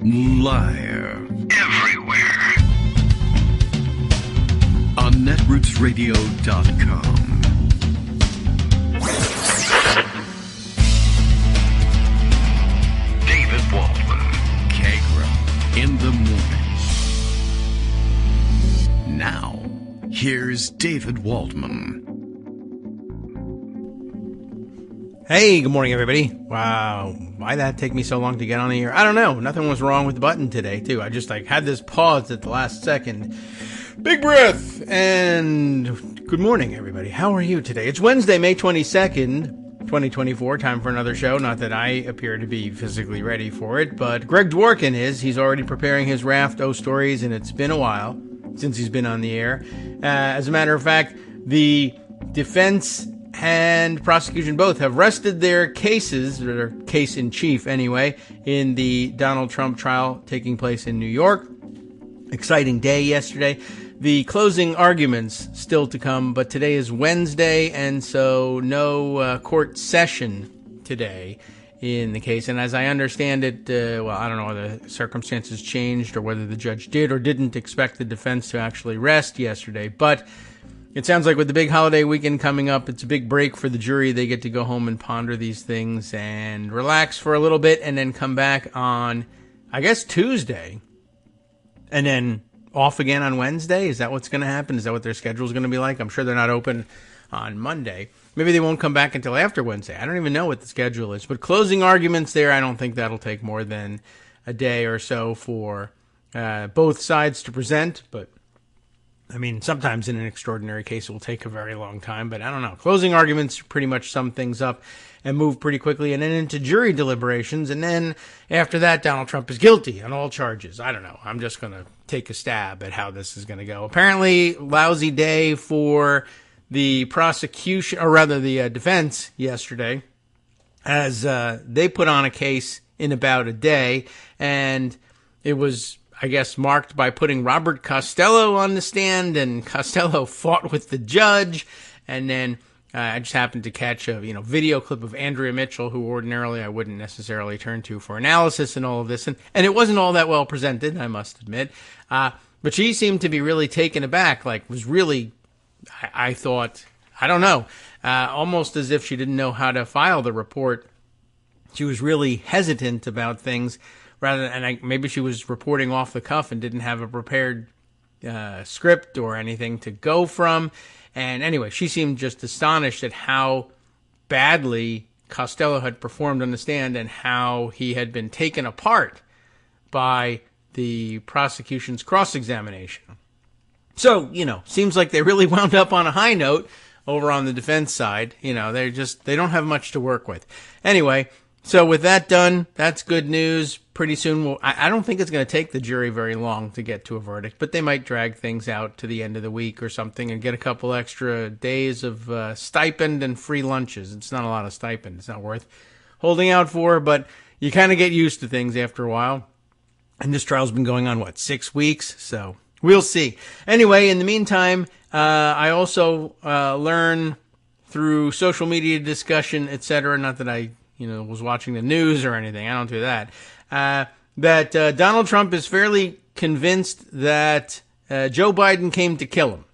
Liar. Everywhere. On netrootsradio.com. David Waldman. Kagro. In the morning. Now, here's David Waldman. Hey, good morning, everybody. Wow, why'd that take me so long to get on the air? I don't know. Nothing was wrong with the button today, too. I just had this pause at the last second. Big breath! And good morning, everybody. How are you today? It's Wednesday, May 22nd, 2024. Time for another show. Not that I appear to be physically ready for it, but Greg Dworkin is. He's already preparing his raft of stories, and it's been a while since he's been on the air. As a matter of fact, the defense and prosecution both have rested their cases, or their case in chief anyway, in the Donald Trump trial taking place in New York. Exciting day yesterday. The closing arguments still to come, but today is Wednesday, and so no court session today in the case. And as I understand it, I don't know whether the circumstances changed or whether the judge did or didn't expect the defense to actually rest yesterday, but it sounds like with the big holiday weekend coming up, it's a big break for the jury. They get to go home and ponder these things and relax for a little bit and then come back on, I guess, Tuesday. And then off again on Wednesday? Is that what's going to happen? Is that what their schedule is going to be like? I'm sure they're not open on Monday. Maybe they won't come back until after Wednesday. I don't even know what the schedule is. But closing arguments there, I don't think that'll take more than a day or so for both sides to present. But I mean, sometimes in an extraordinary case, it will take a very long time, but I don't know. Closing arguments pretty much sum things up and move pretty quickly, and then into jury deliberations, and then after that, Donald Trump is guilty on all charges. I don't know. I'm just going to take a stab at how this is going to go. Apparently, lousy day for the prosecution, or rather the defense yesterday, as they put on a case in about a day, and it was, I guess, marked by putting Robert Costello on the stand, and Costello fought with the judge, and then I just happened to catch a video clip of Andrea Mitchell, who ordinarily I wouldn't necessarily turn to for analysis and all of this, and it wasn't all that well presented, I must admit, but she seemed to be really taken aback, was really, I thought, I don't know, almost as if she didn't know how to file the report. She was really hesitant about things, maybe she was reporting off the cuff and didn't have a prepared script or anything to go from. And anyway, she seemed just astonished at how badly Costello had performed on the stand and how he had been taken apart by the prosecution's cross-examination. So, seems like they really wound up on a high note over on the defense side. They don't have much to work with. Anyway, so with that done, that's good news. Pretty soon, I don't think it's going to take the jury very long to get to a verdict, but they might drag things out to the end of the week or something and get a couple extra days of stipend and free lunches. It's not a lot of stipend. It's not worth holding out for, but you kind of get used to things after a while. And this trial's been going on, 6 weeks? So we'll see. Anyway, in the meantime, I also learn through social media discussion, etc., not that I was watching the news or anything. I don't do that. That Donald Trump is fairly convinced that Joe Biden came to kill him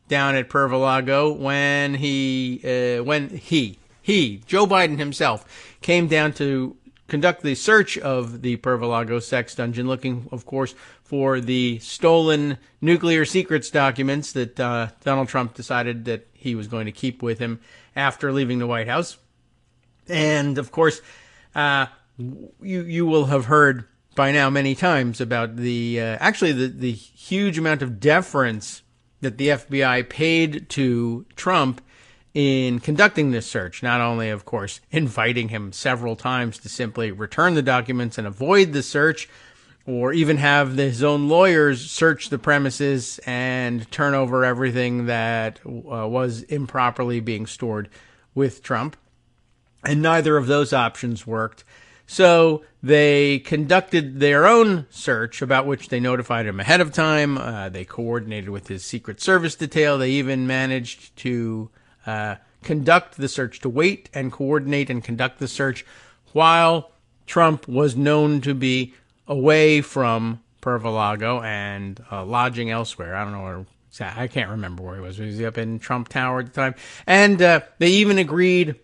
down at Mar-a-Lago when Joe Biden himself, came down to conduct the search of the Mar-a-Lago sex dungeon, looking, of course, for the stolen nuclear secrets documents that Donald Trump decided that he was going to keep with him after leaving the White House. And, of course, you will have heard by now many times about the huge amount of deference that the FBI paid to Trump in conducting this search. Not only, of course, inviting him several times to simply return the documents and avoid the search, or even have his own lawyers search the premises and turn over everything that was improperly being stored with Trump. And neither of those options worked. So they conducted their own search, about which they notified him ahead of time. They coordinated with his Secret Service detail. They even managed to conduct the search, to wait and coordinate and conduct the search while Trump was known to be away from Pervalago and lodging elsewhere. I don't know where. I can't remember where he was. Was he up in Trump Tower at the time? And they even agreed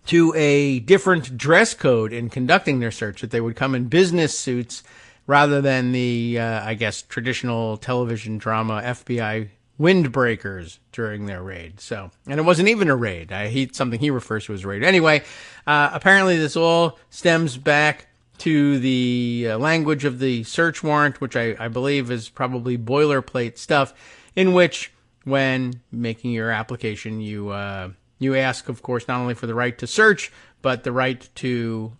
to a different dress code in conducting their search, that they would come in business suits rather than the, I guess, traditional television drama FBI windbreakers during their raid. So, and it wasn't even a raid. Something he refers to as a raid. Anyway, apparently this all stems back to the language of the search warrant, which I believe is probably boilerplate stuff, in which, when making your application, you ask, of course, not only for the right to search, but the right to,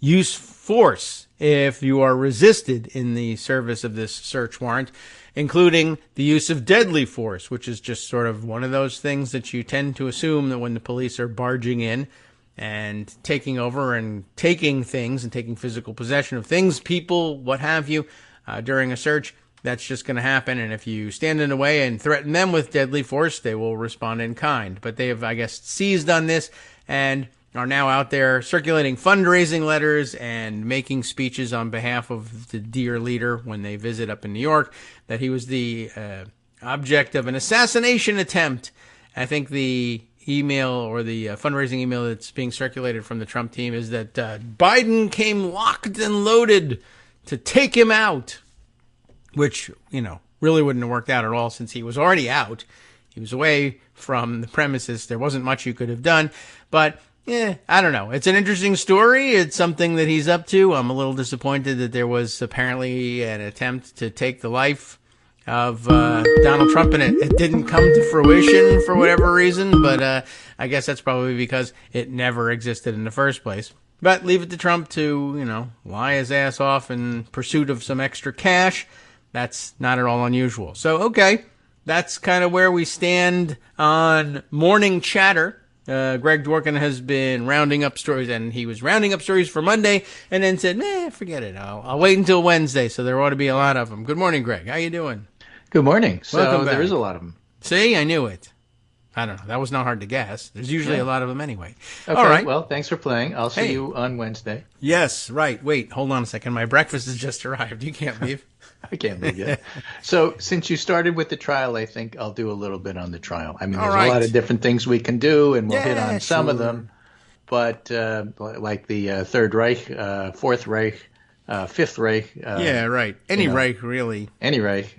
use force if you are resisted in the service of this search warrant, including the use of deadly force, which is just sort of one of those things that you tend to assume that when the police are barging in and taking over and taking things and taking physical possession of things, people, what have you, during a search, that's just going to happen. And if you stand in the way and threaten them with deadly force, they will respond in kind. But they have, I guess, seized on this and are now out there circulating fundraising letters and making speeches on behalf of the dear leader when they visit up in New York, that he was the object of an assassination attempt. I think the email or the fundraising email that's being circulated from the Trump team is that Biden came locked and loaded to take him out, which, really wouldn't have worked out at all since he was already out. He was away from the premises. There wasn't much you could have done, but I don't know. It's an interesting story. It's something that he's up to. I'm a little disappointed that there was apparently an attempt to take the life of Donald Trump, and it didn't come to fruition for whatever reason, but I guess that's probably because it never existed in the first place. But leave it to Trump to, lie his ass off in pursuit of some extra cash. That's not at all unusual. So, okay, that's kind of where we stand on morning chatter. Greg Dworkin has been rounding up stories, and he was rounding up stories for Monday and then said, forget it. I'll wait until Wednesday, so there ought to be a lot of them. Good morning, Greg. How you doing? Good morning. Welcome So back. there is a lot of them. See, I knew it. I don't know. That was not hard to guess. There's usually a lot of them anyway. Okay, all right. Well, thanks for playing. I'll see you on Wednesday. Yes, right. Wait, hold on a second. My breakfast has just arrived. You can't leave. I can't leave yet. So since you started with the trial, I think I'll do a little bit on the trial. I mean, there's a lot of different things we can do, and we'll hit on some of them. But like the Third Reich, Fourth Reich, Fifth Reich. Right. Any Reich, really. Any Reich.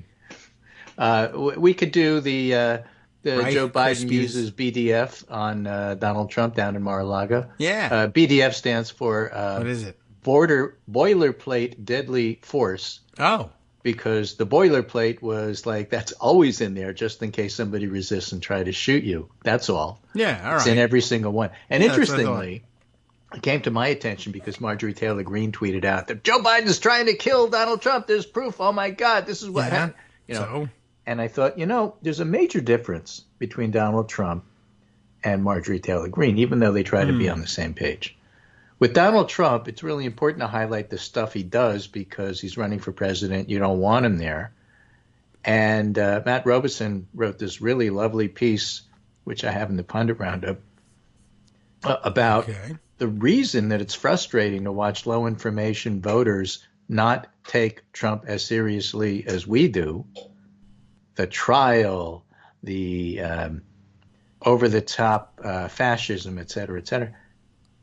We could do the Reich Joe Biden Krispies. uses BDF on Donald Trump down in Mar-a-Lago. Yeah. BDF stands for What is it? Boilerplate Deadly Force. Oh. Because the boilerplate was like, that's always in there just in case somebody resists and try to shoot you. That's all. Yeah, all right. It's in every single one. And Yeah, that's what I interestingly, it came to my attention because Marjorie Taylor Greene tweeted out that Joe Biden's trying to kill Donald Trump. There's proof. Oh, my God, this is what happened. So? And I thought, there's a major difference between Donald Trump and Marjorie Taylor Greene, even though they try to be on the same page. With Donald Trump, it's really important to highlight the stuff he does because he's running for president. You don't want him there. And Matt Robeson wrote this really lovely piece, which I have in the Pundit Roundup, about the reason that it's frustrating to watch low information voters not take Trump as seriously as we do. The trial, the over-the-top fascism, et cetera,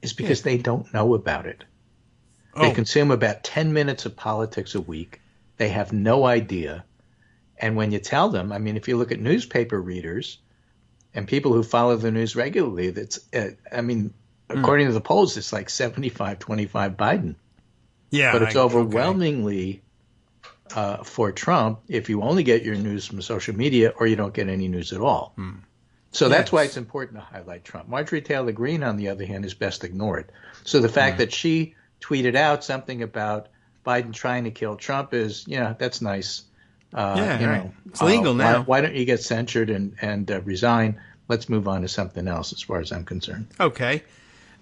is because they don't know about it. They consume about 10 minutes of politics a week. They have no idea. And when you tell them, I mean, if you look at newspaper readers and people who follow the news regularly, that's, according to the polls, it's like 75-25 Biden. Yeah. But it's overwhelmingly for Trump if you only get your news from social media or you don't get any news at all. So that's why it's important to highlight Trump. Marjorie Taylor Greene, on the other hand, is best ignored. So the fact that she tweeted out something about Biden trying to kill Trump is, that's nice. It's legal now. Why don't you get censured and resign? Let's move on to something else as far as I'm concerned. Okay.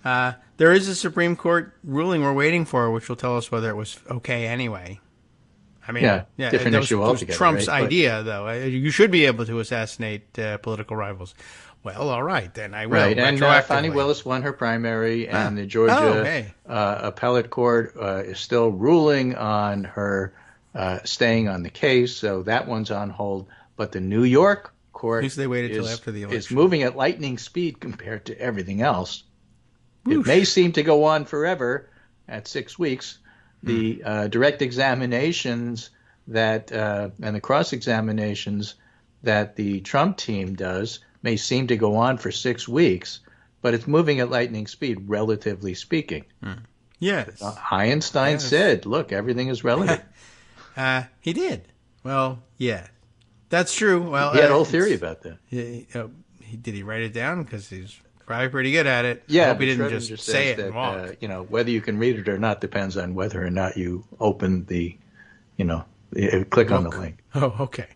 There is a Supreme Court ruling we're waiting for, which will tell us whether it was okay anyway. I mean, Yeah, different issue that was altogether, Trump's right? idea, though. You should be able to assassinate political rivals. Well, all right, then I will. Right, and retroactively. Fani Willis won her primary, and the Georgia appellate court is still ruling on her staying on the case, so that one's on hold. But the New York court they waited till after the election. Is moving at lightning speed compared to everything else. Whoosh. It may seem to go on forever at 6 weeks. The direct examinations and the cross-examinations that the Trump team does may seem to go on for 6 weeks, but it's moving at lightning speed, relatively speaking. Yes. Einstein said, look, everything is relative. He did. Well, yeah. That's true. Well, he had a whole theory about that. Did he write it down? Because he's probably pretty good at it. Yeah, I hope he didn't Schrodinger just say it that, and walk. Whether you can read it or not depends on whether or not you open the, click on the link. Oh, okay.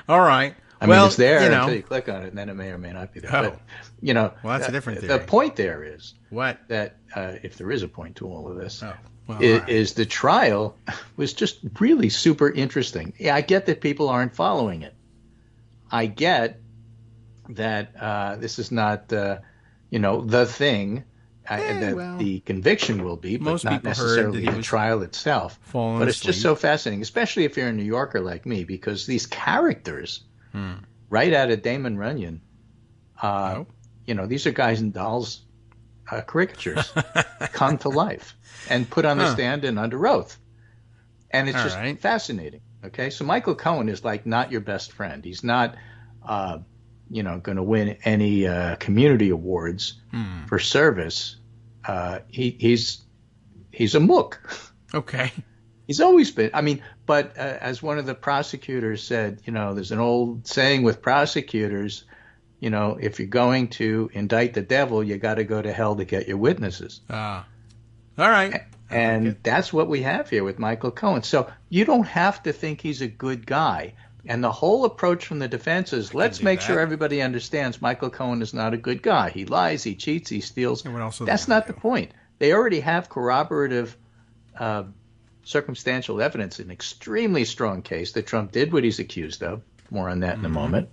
All right. I mean, it's there until you click on it, and then it may or may not be there. Oh. But, well, that's a different theory. The point there is that if there is a point to all of this, right. is the trial was just really super interesting. Yeah, I get that people aren't following it. I get that this is not, the thing that the conviction will be, but not necessarily the trial itself. But it's just so fascinating, especially if you're a New Yorker like me, because these characters, right out of Damon Runyon, these are guys and dolls caricatures come to life and put on the stand and under oath. And it's just fascinating. Okay, so Michael Cohen is like not your best friend. He's not, going to win any community awards for service. He's a mook. Okay. He's always been. I mean, but as one of the prosecutors said, there's an old saying with prosecutors, if you're going to indict the devil, you got to go to hell to get your witnesses. All right. And that's what we have here with Michael Cohen. So you don't have to think he's a good guy. And the whole approach from the defense is, let's make sure everybody understands Michael Cohen is not a good guy. He lies, he cheats, he steals. That's not the point. They already have corroborative circumstantial evidence, an extremely strong case that Trump did what he's accused of. More on that in a moment.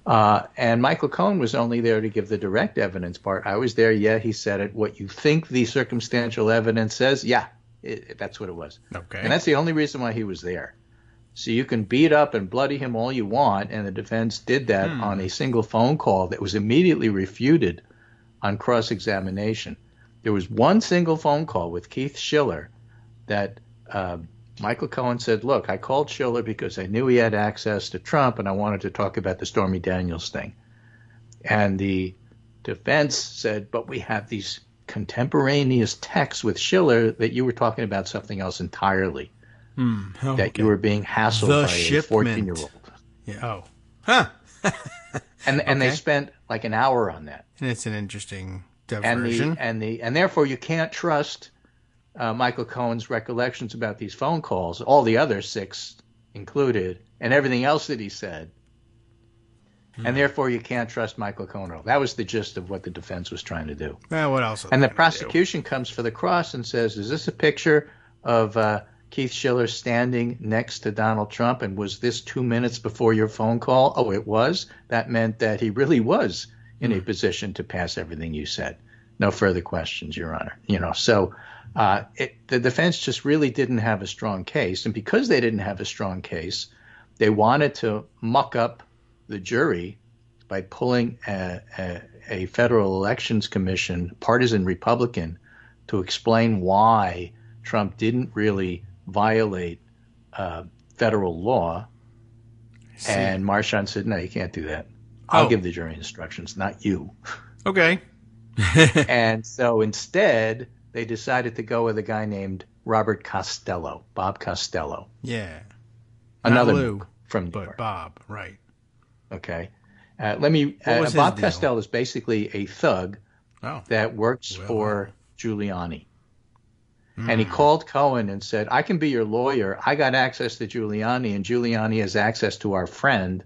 And Michael Cohen was only there to give the direct evidence part. I was there. Yeah, he said it. What you think the circumstantial evidence says, that's what it was. Okay. And that's the only reason why he was there. So you can beat up and bloody him all you want, and the defense did that on a single phone call that was immediately refuted on cross-examination. There was one single phone call with Keith Schiller that Michael Cohen said, look, I called Schiller because I knew he had access to Trump, and I wanted to talk about the Stormy Daniels thing. And the defense said, but we have these contemporaneous texts with Schiller that you were talking about something else entirely. That you were being hassled by a 14-year-old. Yeah. Oh. Huh. and they spent like an hour on that. And it's an interesting diversion. And therefore you can't trust Michael Cohen's recollections about these phone calls, all the other 6 included, and everything else that he said. And therefore you can't trust Michael Cohen at all. That was the gist of what the defense was trying to do. What else? And the prosecution comes for the cross and says, is this a picture of Keith Schiller standing next to Donald Trump, and was this 2 minutes before your phone call? Oh, it was? That meant that he really was in a position to pass everything you said. No further questions, Your Honor. So the defense just really didn't have a strong case, and because they didn't have a strong case, they wanted to muck up the jury by pulling a Federal Elections Commission, partisan Republican, to explain why Trump didn't really violate federal law. And Marchand said, no, you can't do that. I'll give the jury instructions, not you. Okay. And so instead, they decided to go with a guy named Robert Costello, Bob Costello. Yeah. Another Lou, from New York. Bob, right. Okay. Bob Costello is basically a thug that works for Giuliani. And he called Cohen and said, I can be your lawyer. I got access to Giuliani, and Giuliani has access to our friend.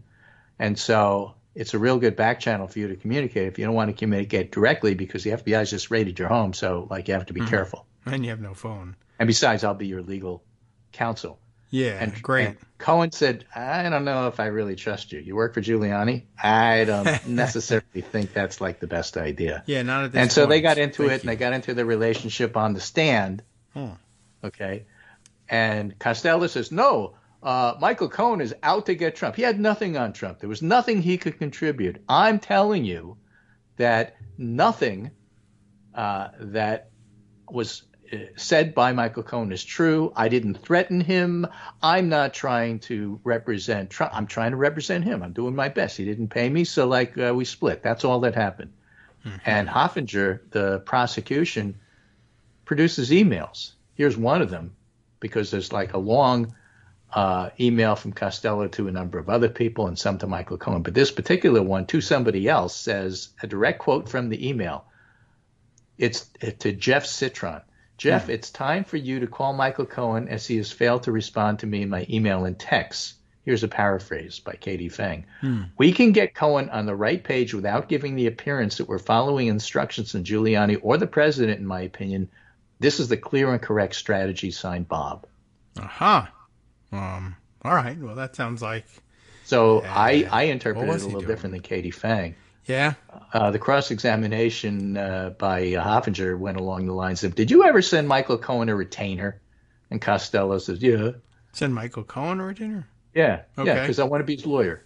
And so it's a real good back channel for you to communicate if you don't want to communicate directly, because the FBI's just raided your home. So, you have to be careful. And you have no phone. And besides, I'll be your legal counsel. And great. And Cohen said, I don't know if I really trust you. You work for Giuliani? I don't necessarily think that's like the best idea. Yeah, not at this And so point. they got into Thank it, and you. they got into the relationship on the stand. Okay. And Costello says, no, Michael Cohen is out to get Trump. He had nothing on Trump. There was nothing he could contribute. I'm telling you that nothing that was said by Michael Cohen is true. I didn't threaten him. I'm not trying to represent Trump. I'm trying to represent him. I'm doing my best. He didn't pay me, so we split. That's all that happened. And Hoffinger, the prosecution, produces emails. Here's one of them, because there's like a long email from Costello to a number of other people and some to Michael Cohen. But this particular one to somebody else says, a direct quote from the email. It's to Jeff Citron. Jeff, it's time for you to call Michael Cohen as he has failed to respond to me in my email and text. Here's a paraphrase by Katie Fang. We can get Cohen on the right page without giving the appearance that we're following instructions from Giuliani or the president, in my opinion. This is the clear and correct strategy, signed Bob. All right. Well, that sounds like... So I interpreted it a little different than Katie Fang. Yeah. The cross-examination by Hoffinger went along the lines of, did you ever send Michael Cohen a retainer? And Costello says, yeah. Send Michael Cohen a retainer? Yeah. Okay. Yeah, because I want to be his lawyer.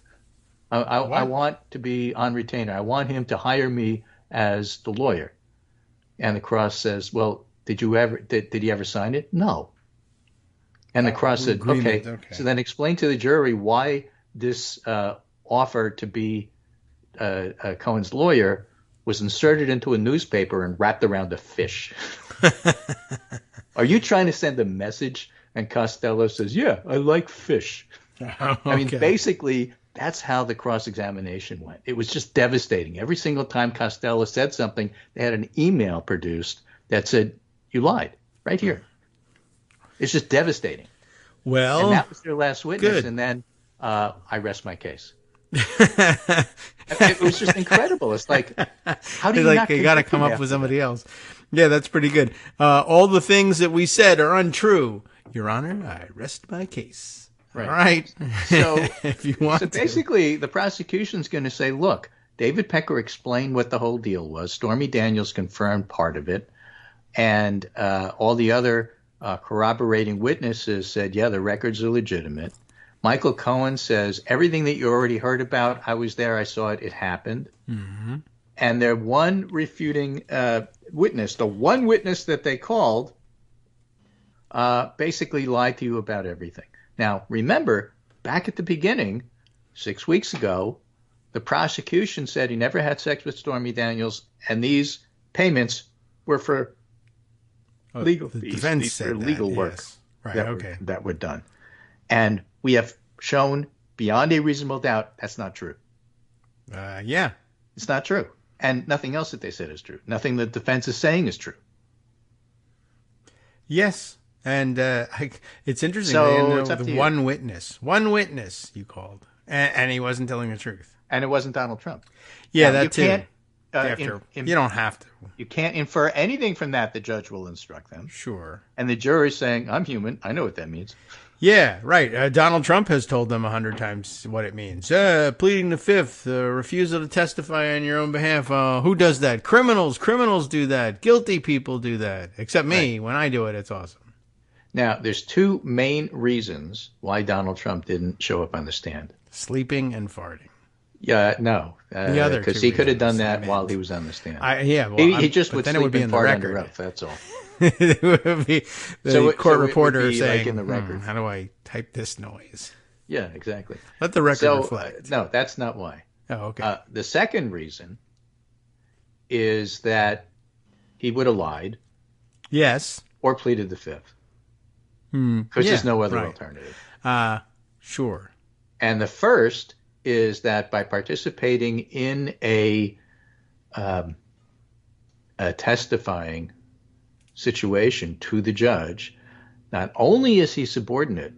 I want to be on retainer. I want him to hire me as the lawyer. And the cross says, well, did he ever sign it? No. And the cross said, okay. So then explain to the jury why this offer to be Cohen's lawyer was inserted into a newspaper and wrapped around a fish. Are you trying to send a message? And Costello says, yeah, I like fish. Okay. I mean, basically, that's how the cross-examination went. It was just devastating. Every single time Costello said something, they had an email produced that said, you lied, right here. It's just devastating. Well, and that was their last witness. good. And then I rest my case. It was just incredible. It's like, how do you not got to come up with somebody else? Yeah, that's pretty good. All the things that we said are untrue. Your Honor, I rest my case. Right. All right. So, if you want so basically, the prosecution's going to say, look, David Pecker explained what the whole deal was. Stormy Daniels confirmed part of it. And all the other corroborating witnesses said, yeah, the records are legitimate. Michael Cohen says, everything that you already heard about, I was there, I saw it, it happened. Mm-hmm. And their one refuting witness, the one witness that they called, basically lied to you about everything. Now, remember, back at the beginning, 6 weeks ago, the prosecution said he never had sex with Stormy Daniels, and these payments were for legal fees. Defense said legal work yes. Right, that were done. And we have shown beyond a reasonable doubt that's not true. Yeah. It's not true. And nothing else that they said is true. Nothing the defense is saying is true. Yes. And it's interesting. So it's up to you. One witness you called. And he wasn't telling the truth. And it wasn't Donald Trump. Yeah, now, that too. Can't, you don't have to. You can't infer anything from that. The judge will instruct them. Sure. And the jury's saying, I'm human. I know what that means. Yeah, right. Donald Trump has told them 100 times what it means. Pleading the fifth, refusal to testify on your own behalf. Who does that? Criminals. Criminals do that. Guilty people do that. Except me. Right. When I do it, it's awesome. Now, there's two main reasons why Donald Trump didn't show up on the stand. Sleeping and farting. Yeah, no. The other because he could have done that while he was on the stand. He just would sleep and fart under oath, that's all. It would be the court reporter saying, like in the record. How do I type this noise? Yeah, exactly. Let the record reflect. No, that's not why. Oh, okay. The second reason is that he would have lied. Yes. Or pleaded the fifth. Because there's no other alternative. Sure. And the first is that by participating in a testifying situation to the judge, not only is he subordinate,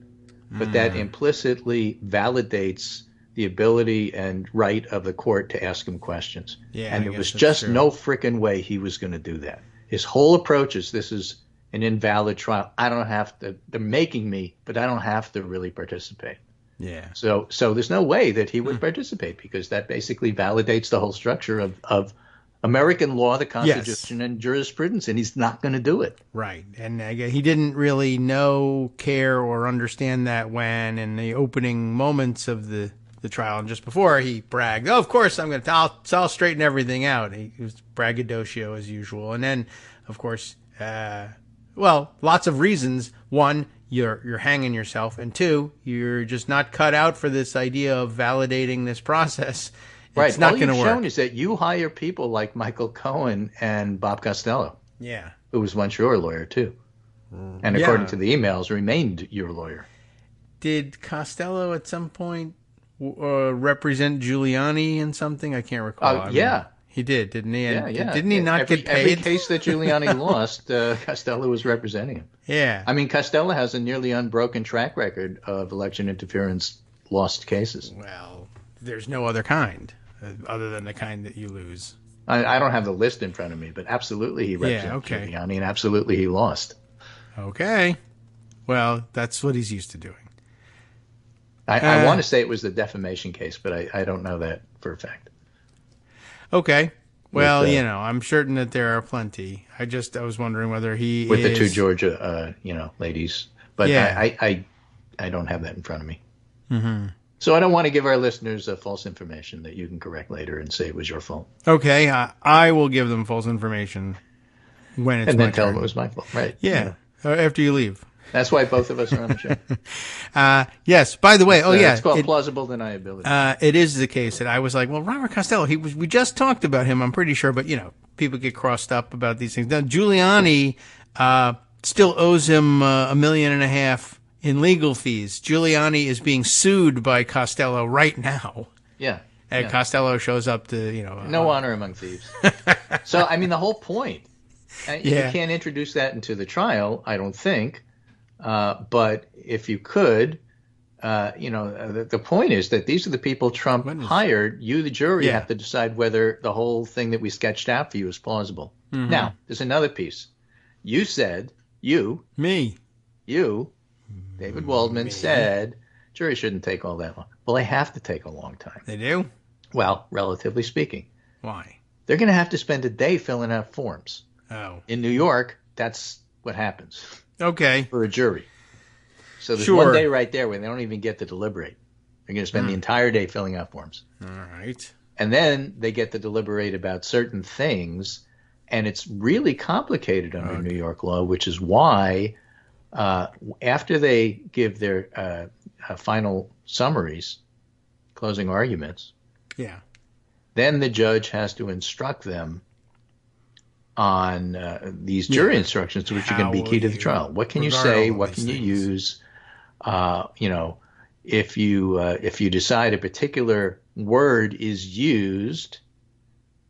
but that implicitly validates the ability and right of the court to ask him questions. Yeah, and there was just no frickin' way he was going to do that. His whole approach is, this is an invalid trial. I don't have to. They're making me, but I don't have to really participate. Yeah. So there's no way that he would participate, because that basically validates the whole structure of American law, the Constitution, and jurisprudence, and he's not going to do it. Right. And he didn't really know, care, or understand that when in the opening moments of the trial and just before he bragged, "Oh, of course, I'll straighten everything out." He was braggadocio as usual. And then, of course, lots of reasons. One, you're hanging yourself, and two, you're just not cut out for this idea of validating this process. Right. It's not All going to you've work. shown is that you hire people like Michael Cohen and Bob Costello, Yeah. who was once your lawyer too, and according to the emails, remained your lawyer. Did Costello at some point represent Giuliani in something? I can't recall. Yeah. He did, didn't he? And Yeah. Didn't he not get Every paid? case that Giuliani lost, Costello was representing him. Yeah. I mean, Costello has a nearly unbroken track record of election interference lost cases. Well, there's no other kind, other than the kind that you lose. I don't have the list in front of me, but absolutely he represented Giuliani, and absolutely he lost. Okay. Well, that's what he's used to doing. I want to say it was the defamation case, but I don't know that for a fact. Okay. Well, I'm certain that there are plenty. I was wondering whether he with is... the two Georgia, ladies, but I don't have that in front of me. Mm-hmm. So I don't want to give our listeners false information that you can correct later and say it was your fault. Okay, I will give them false information when it's and my then tell turn. them it was my fault, right? Yeah, after you leave. That's why both of us are on the show. Yes. By the way, it's called plausible deniability. It is the case that I was like, well, Robert Costello, we just talked about him, I'm pretty sure, but people get crossed up about these things. Now, Giuliani still owes him $1.5 million in legal fees. Giuliani is being sued by Costello right now. Yeah. And Costello shows up to, no honor among thieves. So, I mean, the whole point, you can't introduce that into the trial, I don't think. But if you could, the point is that these are the people Trump hired. You, the jury, have to decide whether the whole thing that we sketched out for you is plausible. Mm-hmm. Now, there's another piece. You said, David Waldman said, jury shouldn't take all that long. Well, they have to take a long time. They do? Well, relatively speaking. Why? They're going to have to spend a day filling out forms. Oh. In New York, that's what happens. Okay. For a jury. So there's one day right there where they don't even get to deliberate. They're going to spend the entire day filling out forms. All right. And then they get to deliberate about certain things, and it's really complicated under New York law, which is why after they give their final summaries, closing arguments, then the judge has to instruct them on these jury instructions, which are going to be key to the trial. What can you say? What can you use? If you decide a particular word is used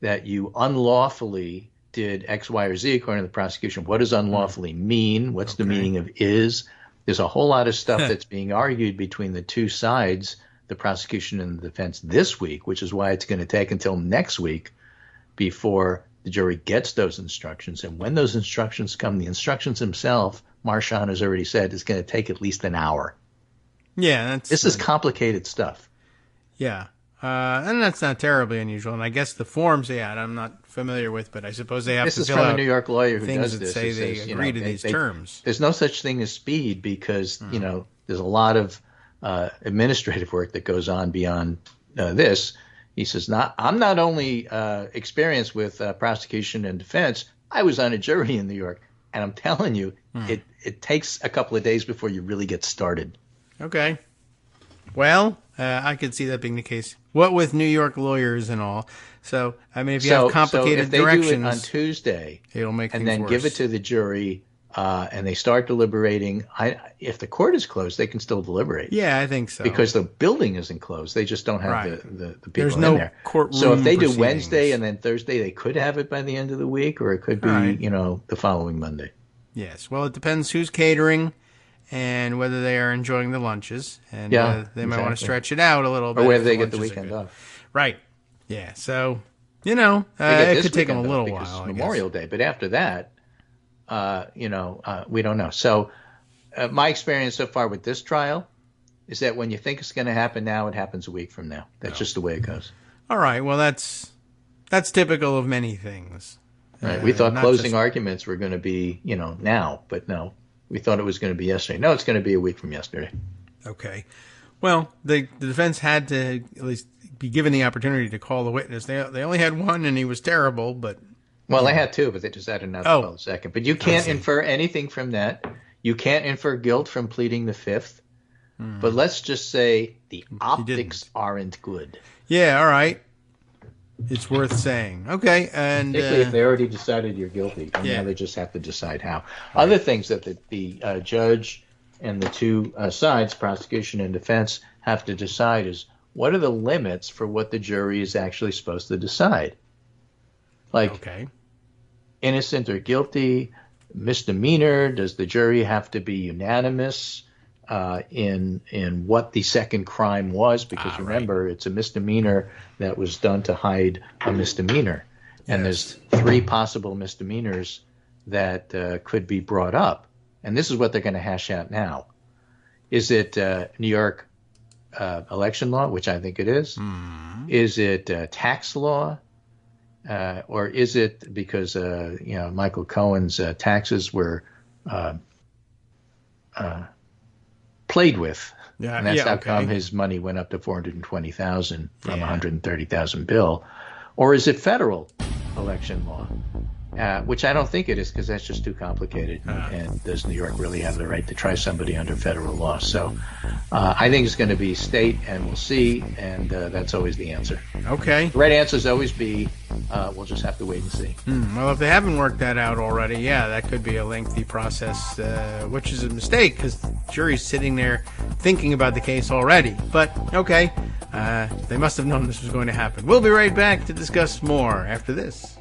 that you unlawfully did X, Y, or Z according to the prosecution, what does unlawfully mean? What's the meaning of is? There's a whole lot of stuff that's being argued between the two sides, the prosecution and the defense this week, which is why it's going to take until next week before the jury gets those instructions. And when those instructions come, the instructions themselves, Marchand has already said, is going to take at least an hour. Yeah. This is complicated stuff. Yeah. And that's not terribly unusual. And I guess the forms they had, I'm not familiar with, but I suppose they have to fill out this is from a New York lawyer who things does that this. say they agree to these terms. There's no such thing as speed because, there's a lot of administrative work that goes on beyond this. He says, I'm not only experienced with prosecution and defense, I was on a jury in New York. And I'm telling you, it takes a couple of days before you really get started. Okay. Well, I could see that being the case. What with New York lawyers and all. So, I mean, if you have complicated if they directions, do it on Tuesday, it'll make things and then worse. give it to the jury, and they start deliberating. If the court is closed, they can still deliberate. Yeah, I think so. Because the building isn't closed, they just don't have the people There's in no there. Courtroom so if they proceedings. do Wednesday and then Thursday, they could have it by the end of the week, or it could be the following Monday. Yes. Well, it depends who's catering and whether they are enjoying the lunches, and they might want to stretch it out a little bit, or whether they get the weekend off. Right. Yeah. So it could take them a little because while. It's Memorial Day, but after that, we don't know. So my experience so far with this trial is that when you think it's going to happen now, it happens a week from now. That's just the way it goes. All right. Well, that's typical of many things. Right. We thought closing arguments were going to be, now, but no. We thought it was going to be yesterday. No, it's going to be a week from yesterday. Okay. Well, the defense had to at least be given the opportunity to call the witness. They only had one, and he was terrible, but... Well, they had two, but they just added another 12-second. But you can't infer anything from that. You can't infer guilt from pleading the fifth. But let's just say the optics aren't good. Yeah, all right. It's worth saying. Okay, and particularly if they already decided you're guilty, and now they just have to decide how. Other things that the judge and the two sides, prosecution and defense, have to decide is what are the limits for what the jury is actually supposed to decide. Like, innocent or guilty, misdemeanor. Does the jury have to be unanimous in what the second crime was? Because remember, it's a misdemeanor that was done to hide a misdemeanor. And there's three possible misdemeanors that could be brought up. And this is what they're going to hash out now. Is it New York election law, which I think it is? Is it tax law? Or is it because Michael Cohen's taxes were played with, and that's how come his money went up to $420,000 from $130,000 bill? Or is it federal election law? Which I don't think it is, because that's just too complicated. And does New York really have the right to try somebody under federal law? So I think it's going to be state, and we'll see. And that's always the answer. Okay. The right answer is always B. We'll just have to wait and see. Well, if they haven't worked that out already, that could be a lengthy process, which is a mistake, because the jury's sitting there thinking about the case already. But, okay, they must have known this was going to happen. We'll be right back to discuss more after this.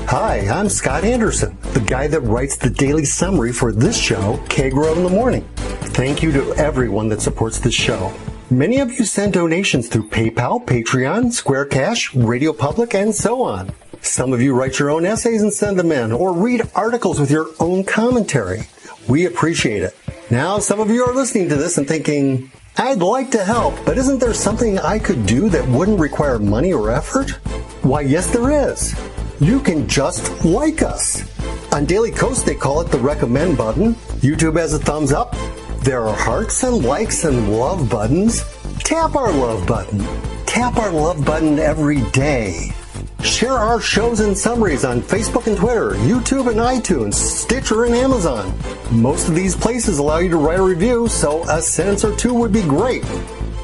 Hi, I'm Scott Anderson, the guy that writes the daily summary for this show, Kagro in the Morning. Thank you to everyone that supports this show. Many of you send donations through PayPal, Patreon, Square Cash, Radio Public, and so on. Some of you write your own essays and send them in, or read articles with your own commentary. We appreciate it. Now, some of you are listening to this and thinking, I'd like to help, but isn't there something I could do that wouldn't require money or effort? Why, yes, there is. You can just like us. On Daily Kos, they call it the recommend button. YouTube has a thumbs up. There are hearts and likes and love buttons. Tap our love button. Tap our love button every day. Share our shows and summaries on Facebook and Twitter, YouTube and iTunes, Stitcher and Amazon. Most of these places allow you to write a review, so a sentence or two would be great.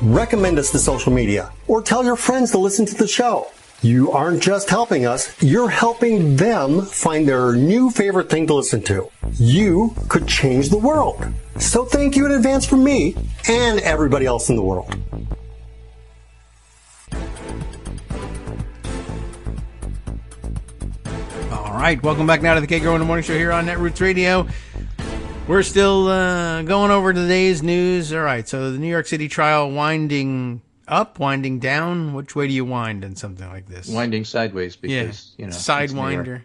Recommend us to social media, or tell your friends to listen to the show. You aren't just helping us, you're helping them find their new favorite thing to listen to. You could change the world. So thank you in advance from me and everybody else in the world. All right, welcome back now to the Kagro in the Morning Show here on Netroots Radio. We're still going over today's news. All right, so the New York City trial winding up, winding down. Which way do you wind in something like this? Winding sideways because, Sidewinder.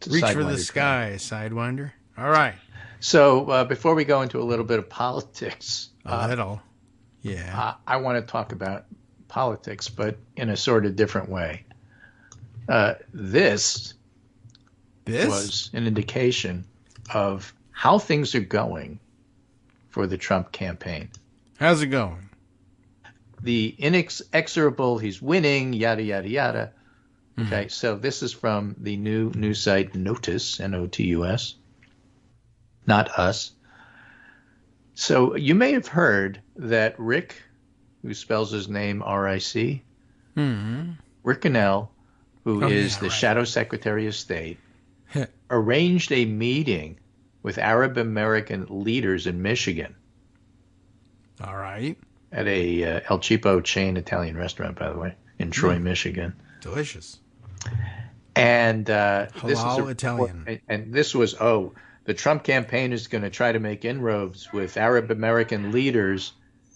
Reach for the sky, Sidewinder. All right. So before we go into a little bit of politics. A little. Yeah. I want to talk about politics, but in a sort of different way. This was an indication of how things are going for the Trump campaign. How's it going? The inexorable, he's winning, yada, yada, yada. Okay, so this is from the new news site Notus, N-O-T-U-S, not us. So you may have heard that Rick, who spells his name R-I-C, Rick Cannell, who is the Shadow Secretary of State, arranged a meeting with Arab American leaders in Michigan. All right. At a El Cheapo chain Italian restaurant, by the way, in Troy, Michigan. Delicious. And this is Italian. And this was, the Trump campaign is going to try to make inroads with Arab American leaders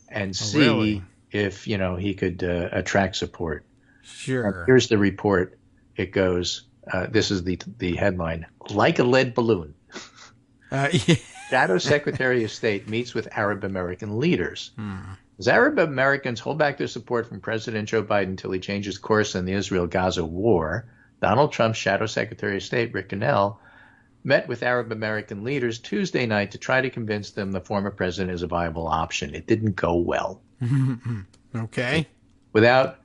and see if, he could attract support. Sure. And here's the report. It goes, This is the headline: like a lead balloon. Yeah. Shadow Secretary of State meets with Arab American leaders. As Arab Americans hold back their support from President Joe Biden until he changes course in the Israel-Gaza war, Donald Trump's Shadow Secretary of State, Rick Cannell, met with Arab American leaders Tuesday night to try to convince them the former president is a viable option. It didn't go well. Okay. Without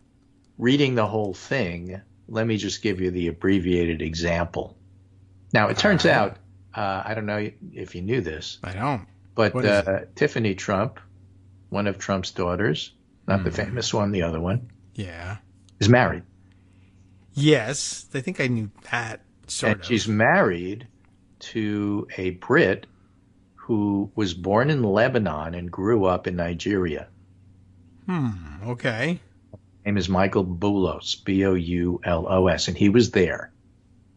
reading the whole thing, let me just give you the abbreviated example. Now, it turns out, I don't know if you knew this. I don't. But Tiffany Trump, one of Trump's daughters, not the famous one, the other one, is married. Yes, I think I knew that, sort of. She's married to a Brit who was born in Lebanon and grew up in Nigeria. Okay. His name is Michael Boulos, Boulos, and he was there.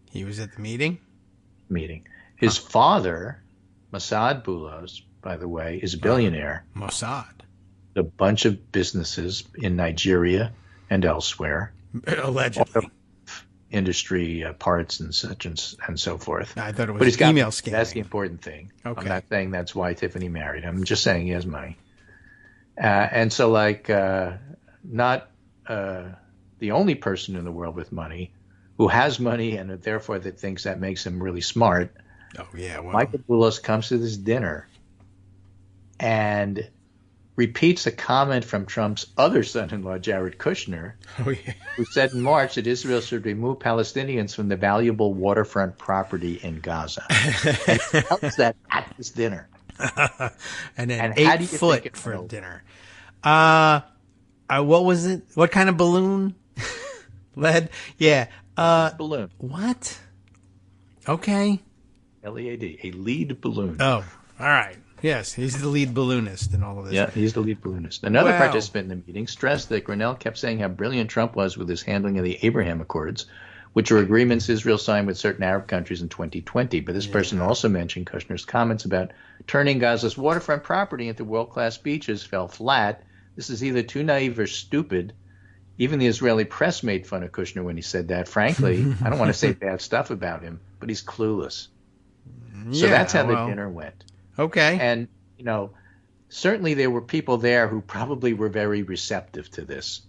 He was at the meeting? His father, Mossad Boulos, by the way, is a billionaire. Mossad. A bunch of businesses in Nigeria and elsewhere. Allegedly. Industry parts and such and so forth. I thought it was email scamming. That's the important thing. Okay. I'm not saying that's why Tiffany married him. I'm just saying he has money. And so, not the only person in the world with money who has money and therefore that thinks that makes him really smart. Oh, yeah. Well. Michael Boulos comes to this dinner and repeats a comment from Trump's other son-in-law, Jared Kushner, who said in March that Israel should remove Palestinians from the valuable waterfront property in Gaza. And he tells that at this dinner. And then 8 foot for dinner. What was it? What kind of balloon? Lead? Yeah. Balloon. What? Okay. L-E-A-D. A lead balloon. Oh, all right. Yes, he's the lead balloonist in all of this. Yeah, he's the lead balloonist. Another participant in the meeting stressed that Grinnell kept saying how brilliant Trump was with his handling of the Abraham Accords, which are agreements Israel signed with certain Arab countries in 2020. But this person also mentioned Kushner's comments about turning Gaza's waterfront property into world-class beaches fell flat. This is either too naive or stupid. Even the Israeli press made fun of Kushner when he said that. Frankly, I don't want to say bad stuff about him, but he's clueless. So that's how the dinner went. Okay. And, certainly there were people there who probably were very receptive to this.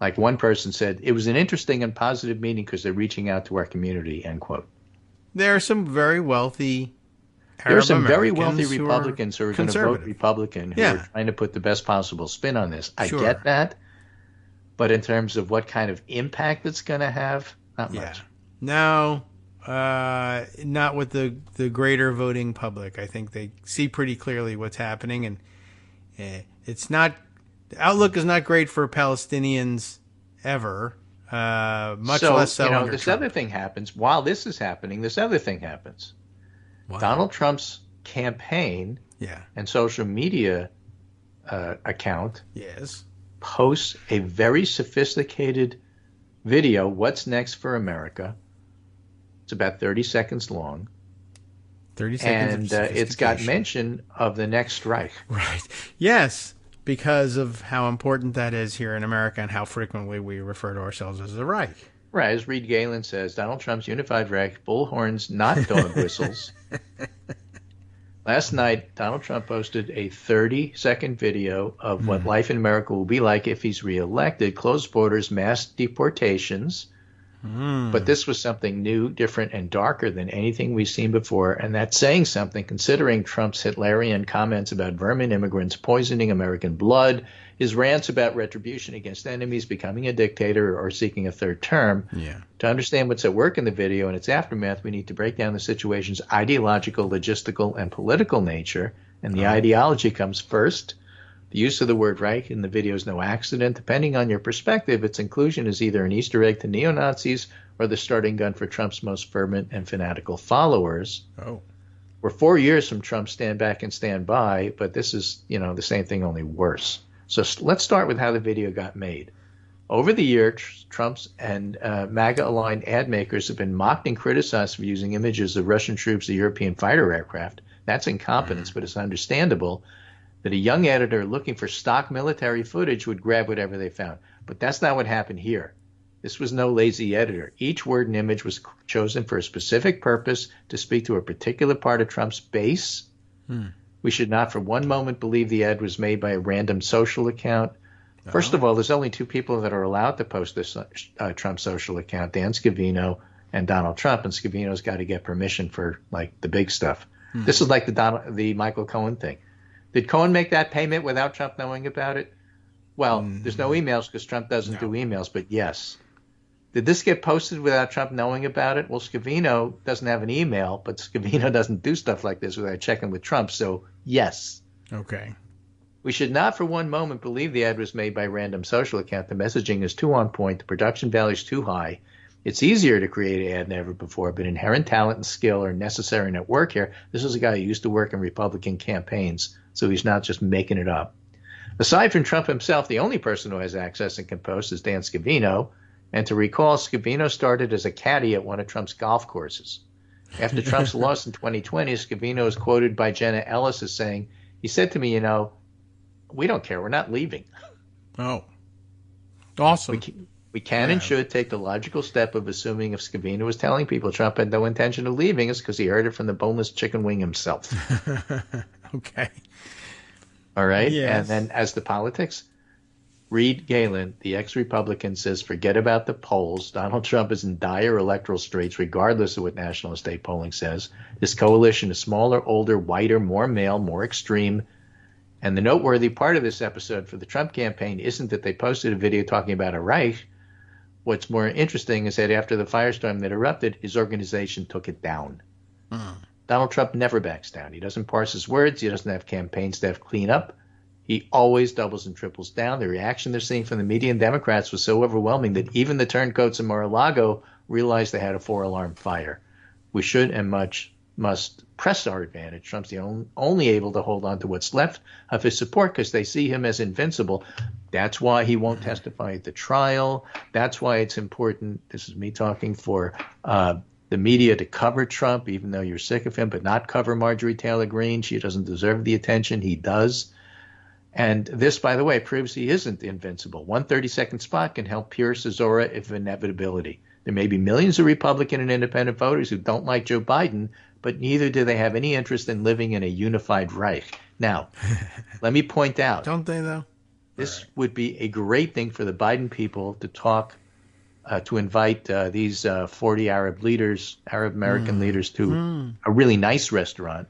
Like one person said, it was an interesting and positive meeting because they're reaching out to our community, end quote. There are some very wealthy There are some very Arab-Americans wealthy Republicans who are going to vote Republican who are trying to put the best possible spin on this. I get that. But in terms of what kind of impact it's going to have, not much. No. Not with the greater voting public. I think they see pretty clearly what's happening, and it's not. The outlook is not great for Palestinians ever. Much less so under this Trump. other thing happens while this is happening. This other thing happens. Wow. Donald Trump's campaign and social media account posts a very sophisticated video. What's next for America? It's about 30 seconds long. 30 seconds. And it's got mention of the next Reich. Right. Yes, because of how important that is here in America and how frequently we refer to ourselves as the Reich. Right. As Reed Galen says, Donald Trump's unified Reich, bullhorns, not dog whistles. Last night, Donald Trump posted a 30-second video of what life in America will be like if he's reelected. Closed borders, mass deportations. But this was something new, different, and darker than anything we've seen before, and that's saying something considering Trump's Hitlerian comments about vermin immigrants poisoning American blood, his rants about retribution against enemies, becoming a dictator, or seeking a third term. To understand what's at work in the video and its aftermath, we need to break down the situation's ideological, logistical, and political nature, and the ideology comes first. The use of the word Reich in the video is no accident. Depending on your perspective, its inclusion is either an Easter egg to neo-Nazis or the starting gun for Trump's most fervent and fanatical followers. We're 4 years from Trump's stand back and stand by, but this is, the same thing, only worse. So let's start with how the video got made. Over the years, Trump's and MAGA-aligned ad makers have been mocked and criticized for using images of Russian troops or European fighter aircraft. That's incompetence, but it's understandable that a young editor looking for stock military footage would grab whatever they found. But that's not what happened here. This was no lazy editor. Each word and image was chosen for a specific purpose to speak to a particular part of Trump's base. We should not for one moment believe the ad was made by a random social account. First of all, there's only two people that are allowed to post this Trump social account, Dan Scavino and Donald Trump, and Scavino's got to get permission for like the big stuff. This is like the Michael Cohen thing. Did Cohen make that payment without Trump knowing about it? Well, there's no emails because Trump doesn't do emails, but yes. Did this get posted without Trump knowing about it? Well, Scavino doesn't have an email, but Scavino doesn't do stuff like this without checking with Trump, so yes. Okay. We should not for one moment believe the ad was made by a random social account. The messaging is too on point. The production value is too high. It's easier to create an ad than ever before, but inherent talent and skill are necessary and at work here. This is a guy who used to work in Republican campaigns, so he's not just making it up. Aside from Trump himself, the only person who has access and can post is Dan Scavino. And to recall, Scavino started as a caddy at one of Trump's golf courses. After Trump's loss in 2020, Scavino is quoted by Jenna Ellis as saying, he said to me, we don't care. We're not leaving. Oh, awesome. We can and should take the logical step of assuming if Scavino was telling people Trump had no intention of leaving, it's because he heard it from the boneless chicken wing himself. Okay. All right. Yes. And then as to politics, Reed Galen, the ex-Republican, says, forget about the polls. Donald Trump is in dire electoral straits, regardless of what national and state polling says. This coalition is smaller, older, whiter, more male, more extreme. And the noteworthy part of this episode for the Trump campaign isn't that they posted a video talking about a Reich. What's more interesting is that after the firestorm that erupted, his organization took it down. Donald Trump never backs down. He doesn't parse his words. He doesn't have campaign staff clean up. He always doubles and triples down. The reaction they're seeing from the media and Democrats was so overwhelming that even the turncoats in Mar-a-Lago realized they had a 4-alarm fire. We should and must press our advantage. Trump's the only able to hold on to what's left of his support because they see him as invincible. That's why he won't testify at the trial. That's why it's important, this is me talking, for the media to cover Trump, even though you're sick of him, but not cover Marjorie Taylor Greene. She doesn't deserve the attention. He does. And this, by the way, proves he isn't invincible. One 30-second spot can help pierce his aura of inevitability. There may be millions of Republican and independent voters who don't like Joe Biden, but neither do they have any interest in living in a unified Reich. Now, let me point out. Don't they, though? This would be a great thing for the Biden people to talk, to invite these 40 Arab American leaders to a really nice restaurant.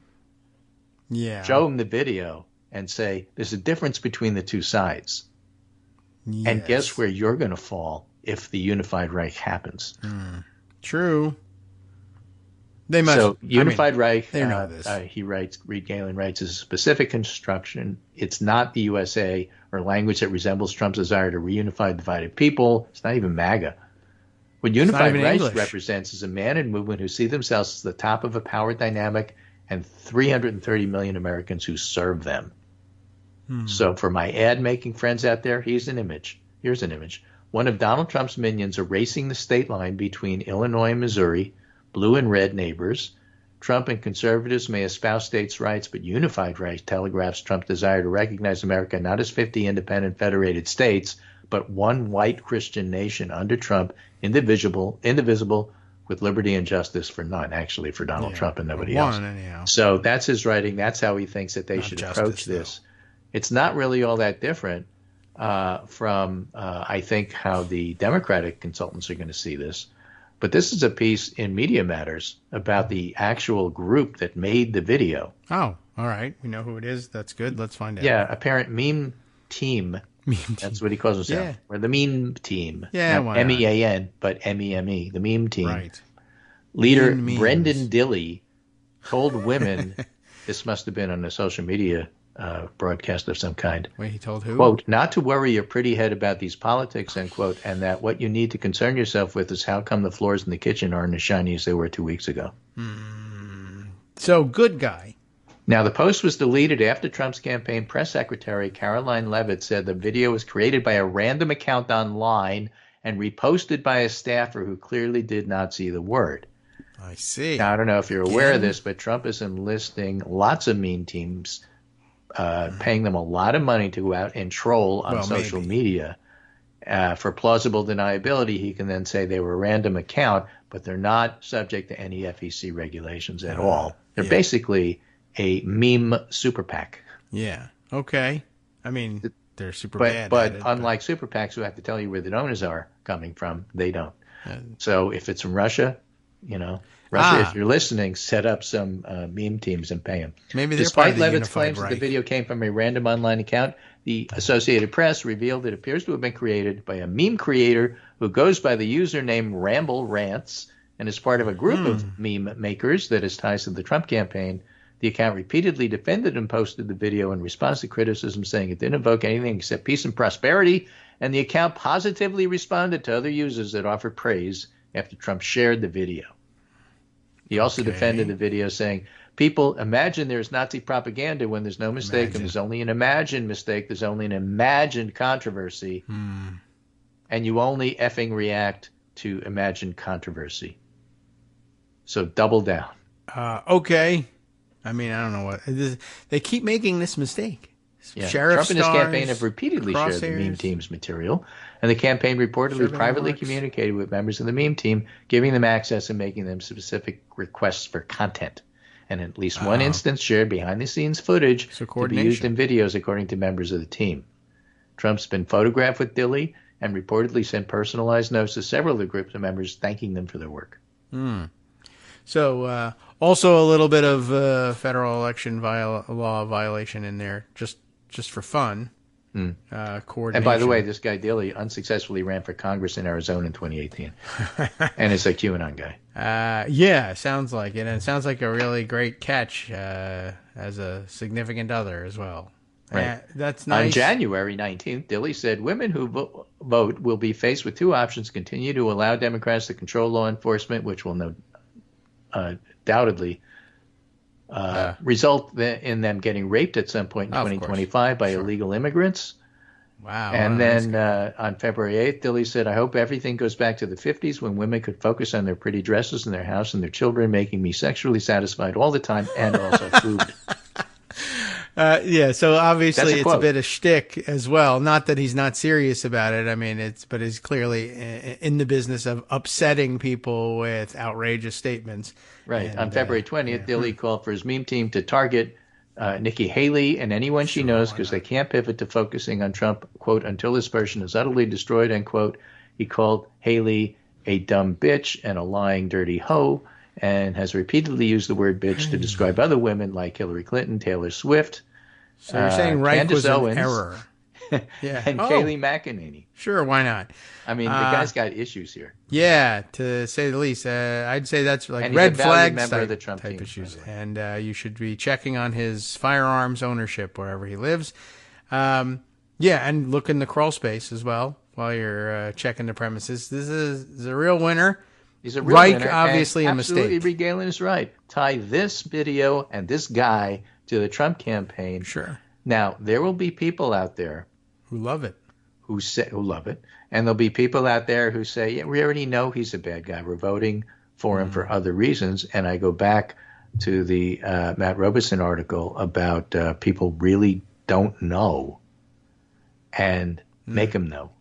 Yeah. Show them the video and say, there's a difference between the two sides. Yes. And guess where you're going to fall if the unified Reich happens. True. They must. So unified Reich, they know this. Reed Galen writes, is a specific construction. It's not the USA or language that resembles Trump's desire to reunify divided people. It's not even MAGA. What unified Reich represents is a man and movement who see themselves as the top of a power dynamic and 330 million Americans who serve them. So for my ad-making friends out there, here's an image. One of Donald Trump's minions erasing the state line between Illinois and Missouri, blue and red neighbors. Trump and conservatives may espouse states' rights, but unified Reich telegraphs Trump's desire to recognize America not as 50 independent federated states, but one white Christian nation under Trump, indivisible, with liberty and justice for none, actually, for Donald Trump and nobody else. Anyhow. So that's his writing. That's how he thinks that they should approach this. Though. It's not really all that different from, I think, how the Democratic consultants are going to see this. But this is a piece in Media Matters about the actual group that made the video. Oh, all right. We know who it is. That's good. Let's find out. Yeah, apparent meme team. That's what he calls himself. Yeah. Or the meme team. Yeah, not MEAN, but MEME, the meme team. Right. Leader Brendan Dilley told women, this must have been on a social media broadcast of some kind. Wait, he told who? Quote, not to worry your pretty head about these politics, end quote, and that what you need to concern yourself with is how come the floors in the kitchen aren't as shiny as they were 2 weeks ago. So, good guy. Now, the post was deleted after Trump's campaign press secretary, Caroline Leavitt, said the video was created by a random account online and reposted by a staffer who clearly did not see the word. I see. Now, I don't know if you're aware of this, but Trump is enlisting lots of meme teams, paying them a lot of money to go out and troll on social media. For plausible deniability, he can then say they were a random account, but they're not subject to any FEC regulations at all. They're basically a meme super PAC. Yeah. Okay. I mean, they're super bad. But unlike super PACs who have to tell you where the donors are coming from, they don't. So if it's from Russia, Russia, if you're listening, set up some meme teams and pay them. Maybe they're Despite part of the Levitt's unified claims that the Reich. video came from a random online account, the Associated Press revealed it appears to have been created by a meme creator who goes by the username Ramble Rants and is part of a group of meme makers that has ties to the Trump campaign. The account repeatedly defended and posted the video in response to criticism, saying it didn't evoke anything except peace and prosperity, and the account positively responded to other users that offered praise after Trump shared the video. He also defended the video, saying, people imagine there's Nazi propaganda when there's no mistake, and there's only an imagined mistake. There's only an imagined controversy, and you only effing react to imagined controversy. So double down. Okay. I mean, I don't know what. They keep making this mistake. Yeah. Sheriff Trump and his stars, campaign have repeatedly shared the meme team's material, and the campaign reportedly privately communicated with members of the meme team, giving them access and making them specific requests for content. And at least one instance shared behind-the-scenes footage to be used in videos, according to members of the team. Trump's been photographed with Dilley and reportedly sent personalized notes to several of the groups of members thanking them for their work. So also a little bit of federal election law violation in there, just for fun. Coordination. And by the way, this guy Dilley unsuccessfully ran for Congress in Arizona in 2018, and is a QAnon guy. Yeah, sounds like it, and it sounds like a really great catch as a significant other as well. Right. That's nice. On January 19th, Dilley said women who vote will be faced with two options: continue to allow Democrats to control law enforcement, which will undoubtedly result in them getting raped at some point in 2025 by illegal immigrants. Wow. And then on February 8th, Dilley said, I hope everything goes back to the 50s when women could focus on their pretty dresses and their house and their children, making me sexually satisfied all the time and also food. Yeah, so obviously it's a quote. bit of shtick as well. Not that he's not serious about it. I mean, but he's clearly in the business of upsetting people with outrageous statements. Right. And, on February 20th, Dilley called for his meme team to target Nikki Haley and anyone she knows because they can't pivot to focusing on Trump, quote, until this person is utterly destroyed, end quote. He called Haley a dumb bitch and a lying, dirty hoe, and has repeatedly used the word bitch to describe other women like Hillary Clinton, Taylor Swift. So you're saying Reich Candace was an Owens, error. Yeah. and Kayleigh McEnany. Sure, why not? I mean, the guy's got issues here. Yeah, to say the least. I'd say that's like And red he's a valued flag member of the type Trump team, issues. by the way. And you should be checking on his firearms ownership wherever he lives. Yeah, and look in the crawl space as well while you're checking the premises. This is a real winner. He's a real Reich, winner, obviously and a absolutely mistake. Galen is right. Tie this video and this guy to the Trump campaign. Sure. Now, there will be people out there Who love it. who love it, and there'll be people out there who say, yeah, we already know he's a bad guy. We're voting for him for other reasons. And I go back to the Matt Robeson article about people really don't know, and make them know.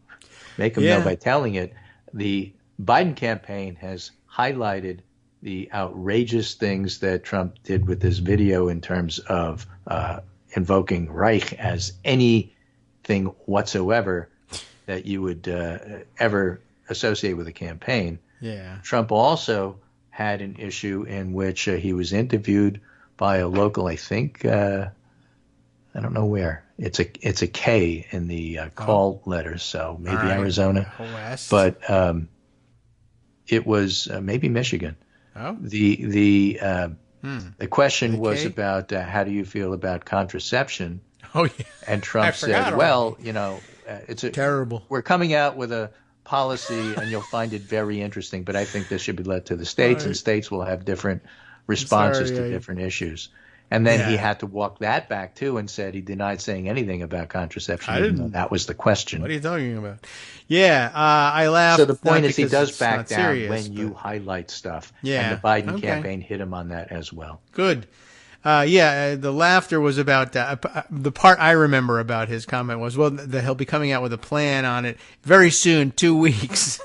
Make them know by telling it. The Biden campaign has highlighted the outrageous things that Trump did with this video in terms of invoking Reich as anything whatsoever that you would ever associate with a campaign. Yeah. Trump also had an issue in which he was interviewed by a local, I think, I don't know where. It's a K in the call letters, so maybe Arizona. West. But it was maybe Michigan. Oh. The question was K? about how do you feel about contraception? Oh, yeah. And Trump said, well, it's terrible. We're coming out with a policy, and you'll find it very interesting, but I think this should be led to the states, and states will have different responses to different issues. And then he had to walk that back, too, and said he denied saying anything about contraception, even though that was the question. What are you talking about? Yeah, I laughed. So the point not is he because does it's back not down serious, when you highlight stuff. Yeah, And the Biden okay. campaign hit him on that as well. Good. The laughter was about the part I remember about his comment was, well, that he'll be coming out with a plan on it very soon, 2 weeks.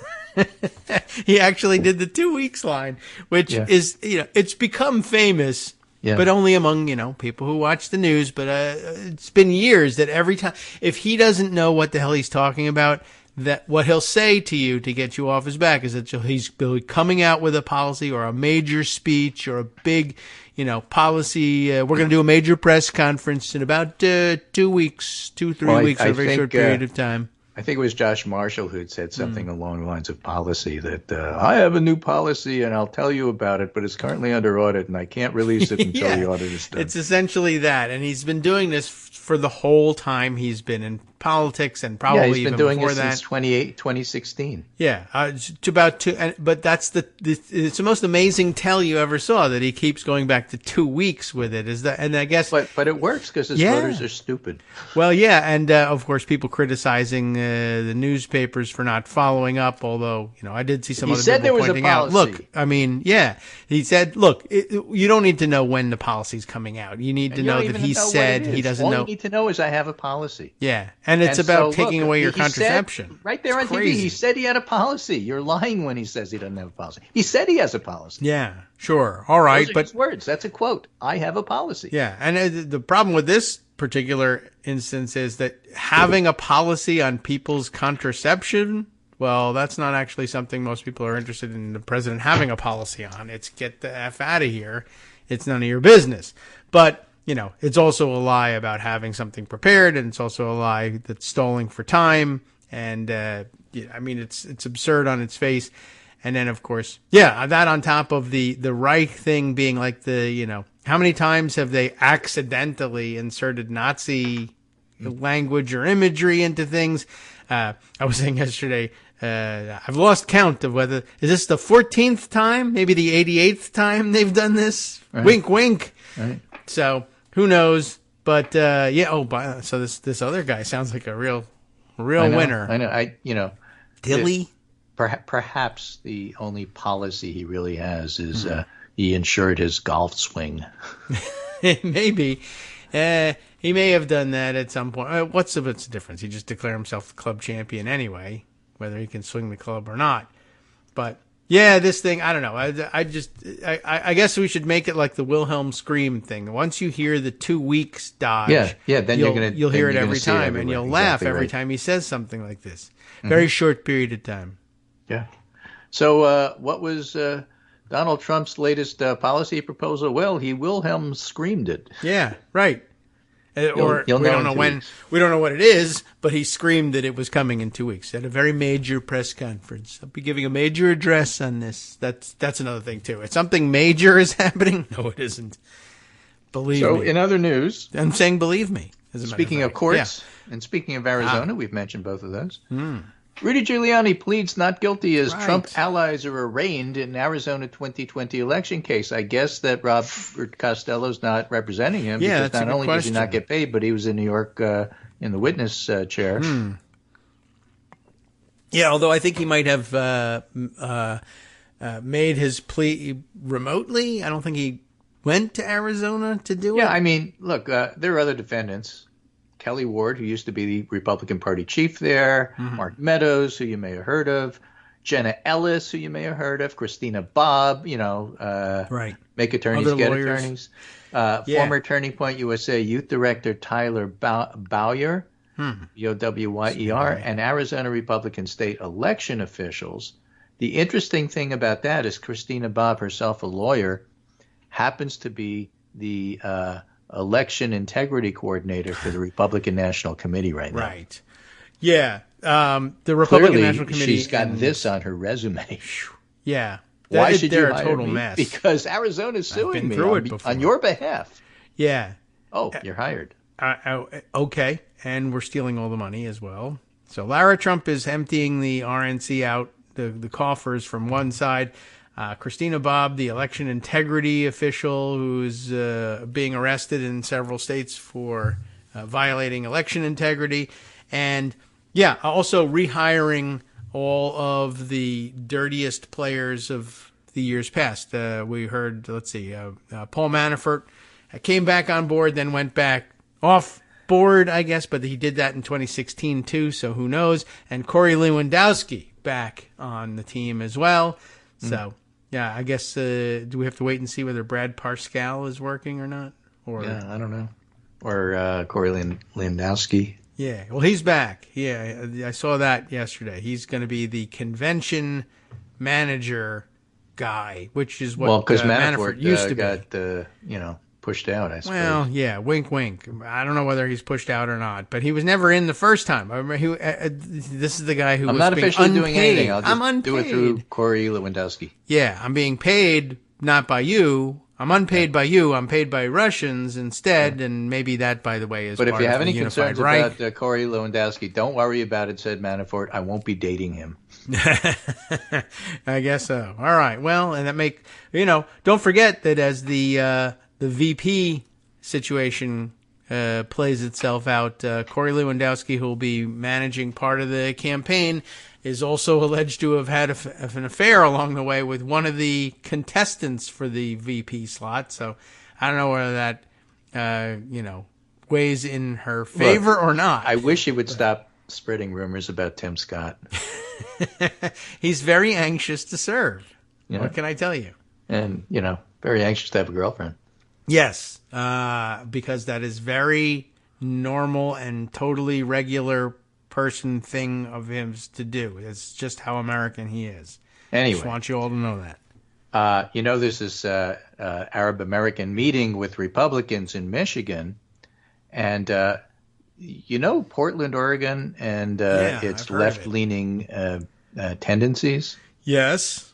He actually did the 2 weeks line, which is, it's become famous, but only among, people who watch the news. But it's been years that every time, if he doesn't know what the hell he's talking about, that what he'll say to you to get you off his back is that he's coming out with a policy or a major speech or a big, policy. We're going to do a major press conference in about 2 weeks, 3 weeks, a very short period of time. I think it was Josh Marshall who'd said something along the lines of policy that I have a new policy and I'll tell you about it, but it's currently under audit and I can't release it until the audit is done. It's essentially that. And he's been doing this for the whole time he's been in politics and probably he's been even doing before it that. Since 2016. Yeah, to about 2. But that's it's the most amazing tell you ever saw that he keeps going back to 2 weeks with it. Is that? And I guess, but it works because his voters are stupid. Well, and of course people criticizing the newspapers for not following up. Although I did see some other people pointing out. Look, he said, look, you don't need to know when the policy's coming out. You need to know that he said he doesn't know. All you need to know is I have a policy. Yeah. And it's about taking away your contraception. Said, right there on TV, he said he had a policy. You're lying when he says he doesn't have a policy. He said he has a policy. Yeah, sure. All right. Those are his words. That's a quote. I have a policy. Yeah. And the problem with this particular instance is that having a policy on people's contraception, well, that's not actually something most people are interested in the president having a policy on. It's get the F out of here. It's none of your business. But it's also a lie about having something prepared, and it's also a lie that's stalling for time. And, it's absurd on its face. And then, of course, that on top of the Reich thing being like how many times have they accidentally inserted Nazi language or imagery into things? I was saying yesterday, I've lost count of whether, is this the 14th time, maybe the 88th time they've done this? Right. Wink, wink. Right. So who knows? But so this other guy sounds like a real winner. I know. Dilly. Perhaps the only policy he really has is he insured his golf swing. Maybe. He may have done that at some point. What's the difference? He just declared himself the club champion anyway, whether he can swing the club or not. But this thing, I don't know. I guess we should make it like the Wilhelm scream thing. Once you hear the 2 weeks dodge, then you'll hear it every time, and you'll laugh every time he says something like this. Very short period of time. Yeah. So what was Donald Trump's latest policy proposal? Well, he Wilhelm screamed it. Yeah, right. We don't know when. We don't know what it is, but he screamed that it was coming in 2 weeks at a very major press conference. I'll be giving a major address on this. That's another thing too. If something major is happening, no, it isn't. Believe me. So, in other news, I'm saying believe me. Speaking of courts and speaking of Arizona, we've mentioned both of those. Rudy Giuliani pleads not guilty as Trump allies are arraigned in Arizona 2020 election case. I guess that Robert Costello's not representing him because not only does he not get paid, but he was in New York in the witness chair. Yeah, although I think he might have made his plea remotely. I don't think he went to Arizona to do it. Yeah, I mean, look, there are other defendants. Kelly Ward, who used to be the Republican Party chief there, Mark Meadows, who you may have heard of, Jenna Ellis, who you may have heard of, Christina Bobb, make attorneys, get attorneys, former Turning Point USA Youth Director Tyler Bowyer, B-O-W-Y-E-R, and Arizona Republican state election officials. The interesting thing about that is Christina Bobb, herself a lawyer, happens to be the election integrity coordinator for the Republican National Committee right now. Right. Yeah. The Republican National Committee. She's got this on her resume. Yeah. Why should you hire total me? Mess. Because Arizona's suing me on your behalf. Yeah. Oh, you're hired. Okay. And we're stealing all the money as well. So Lara Trump is emptying the RNC out, the coffers from one side. Christina Bobb, the election integrity official who's being arrested in several states for violating election integrity. And, also rehiring all of the dirtiest players of the years past. We heard, Paul Manafort came back on board, then went back off board, I guess, but he did that in 2016 too, so who knows. And Corey Lewandowski back on the team as well. So, yeah, I guess, do we have to wait and see whether Brad Parscale is working or not? Or Yeah, I don't know. Or Corey Lewandowski. Yeah, well, he's back. Yeah, I saw that yesterday. He's going to be the convention manager guy, which is what because Manafort used to got, be. pushed out, I suppose. Well, yeah, wink, wink. I don't know whether he's pushed out or not, but he was never in the first time. I remember this is the guy who I'm was not being officially unpaid. doing anything. I'll I'm just unpaid. do it through Corey Lewandowski. Yeah, I'm being paid not by you. I'm unpaid by you. I'm paid by Russians instead, and maybe that, by the way, is But part if you of have the any Unified concerns Reich. about Corey Lewandowski, don't worry about it, said Manafort. I won't be dating him. I guess so. All right. Well, and that don't forget that as the VP situation plays itself out, Corey Lewandowski, who will be managing part of the campaign, is also alleged to have had an affair along the way with one of the contestants for the VP slot. So I don't know whether that, weighs in her favor or not. I wish he would stop spreading rumors about Tim Scott. He's very anxious to serve. Yeah. What can I tell you? And, very anxious to have a girlfriend. Yes, because that is very normal and totally regular person thing of him to do. It's just how American he is. Anyway. Just want you all to know that. There's this Arab American meeting with Republicans in Michigan, and Portland, Oregon, and its left-leaning tendencies. Yes.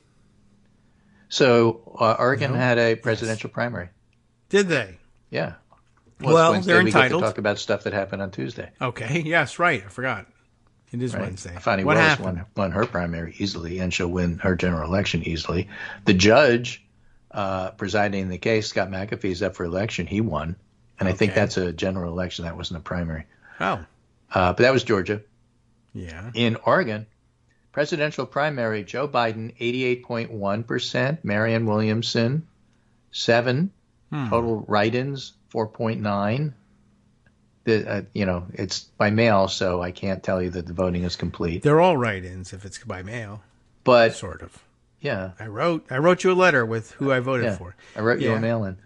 So Oregon had a presidential primary. Did they? Yeah. Well, Wednesday, they're we get to entitled. talk about stuff that happened on Tuesday. Okay. Yes, right. I forgot. It is Wednesday. Fani What Willis happened? won her primary easily, and she'll win her general election easily. The judge presiding the case, Scott McAfee's up for election. He won. And I think that's a general election. That wasn't a primary. Oh. But that was Georgia. Yeah. In Oregon, presidential primary, Joe Biden, 88.1%. Marianne Williamson, 7. Total write-ins, 4.9. It's by mail, so I can't tell you that the voting is complete. They're all write-ins if it's by mail. But sort of. Yeah. I wrote you a letter with who I voted for. I wrote you a mail-in.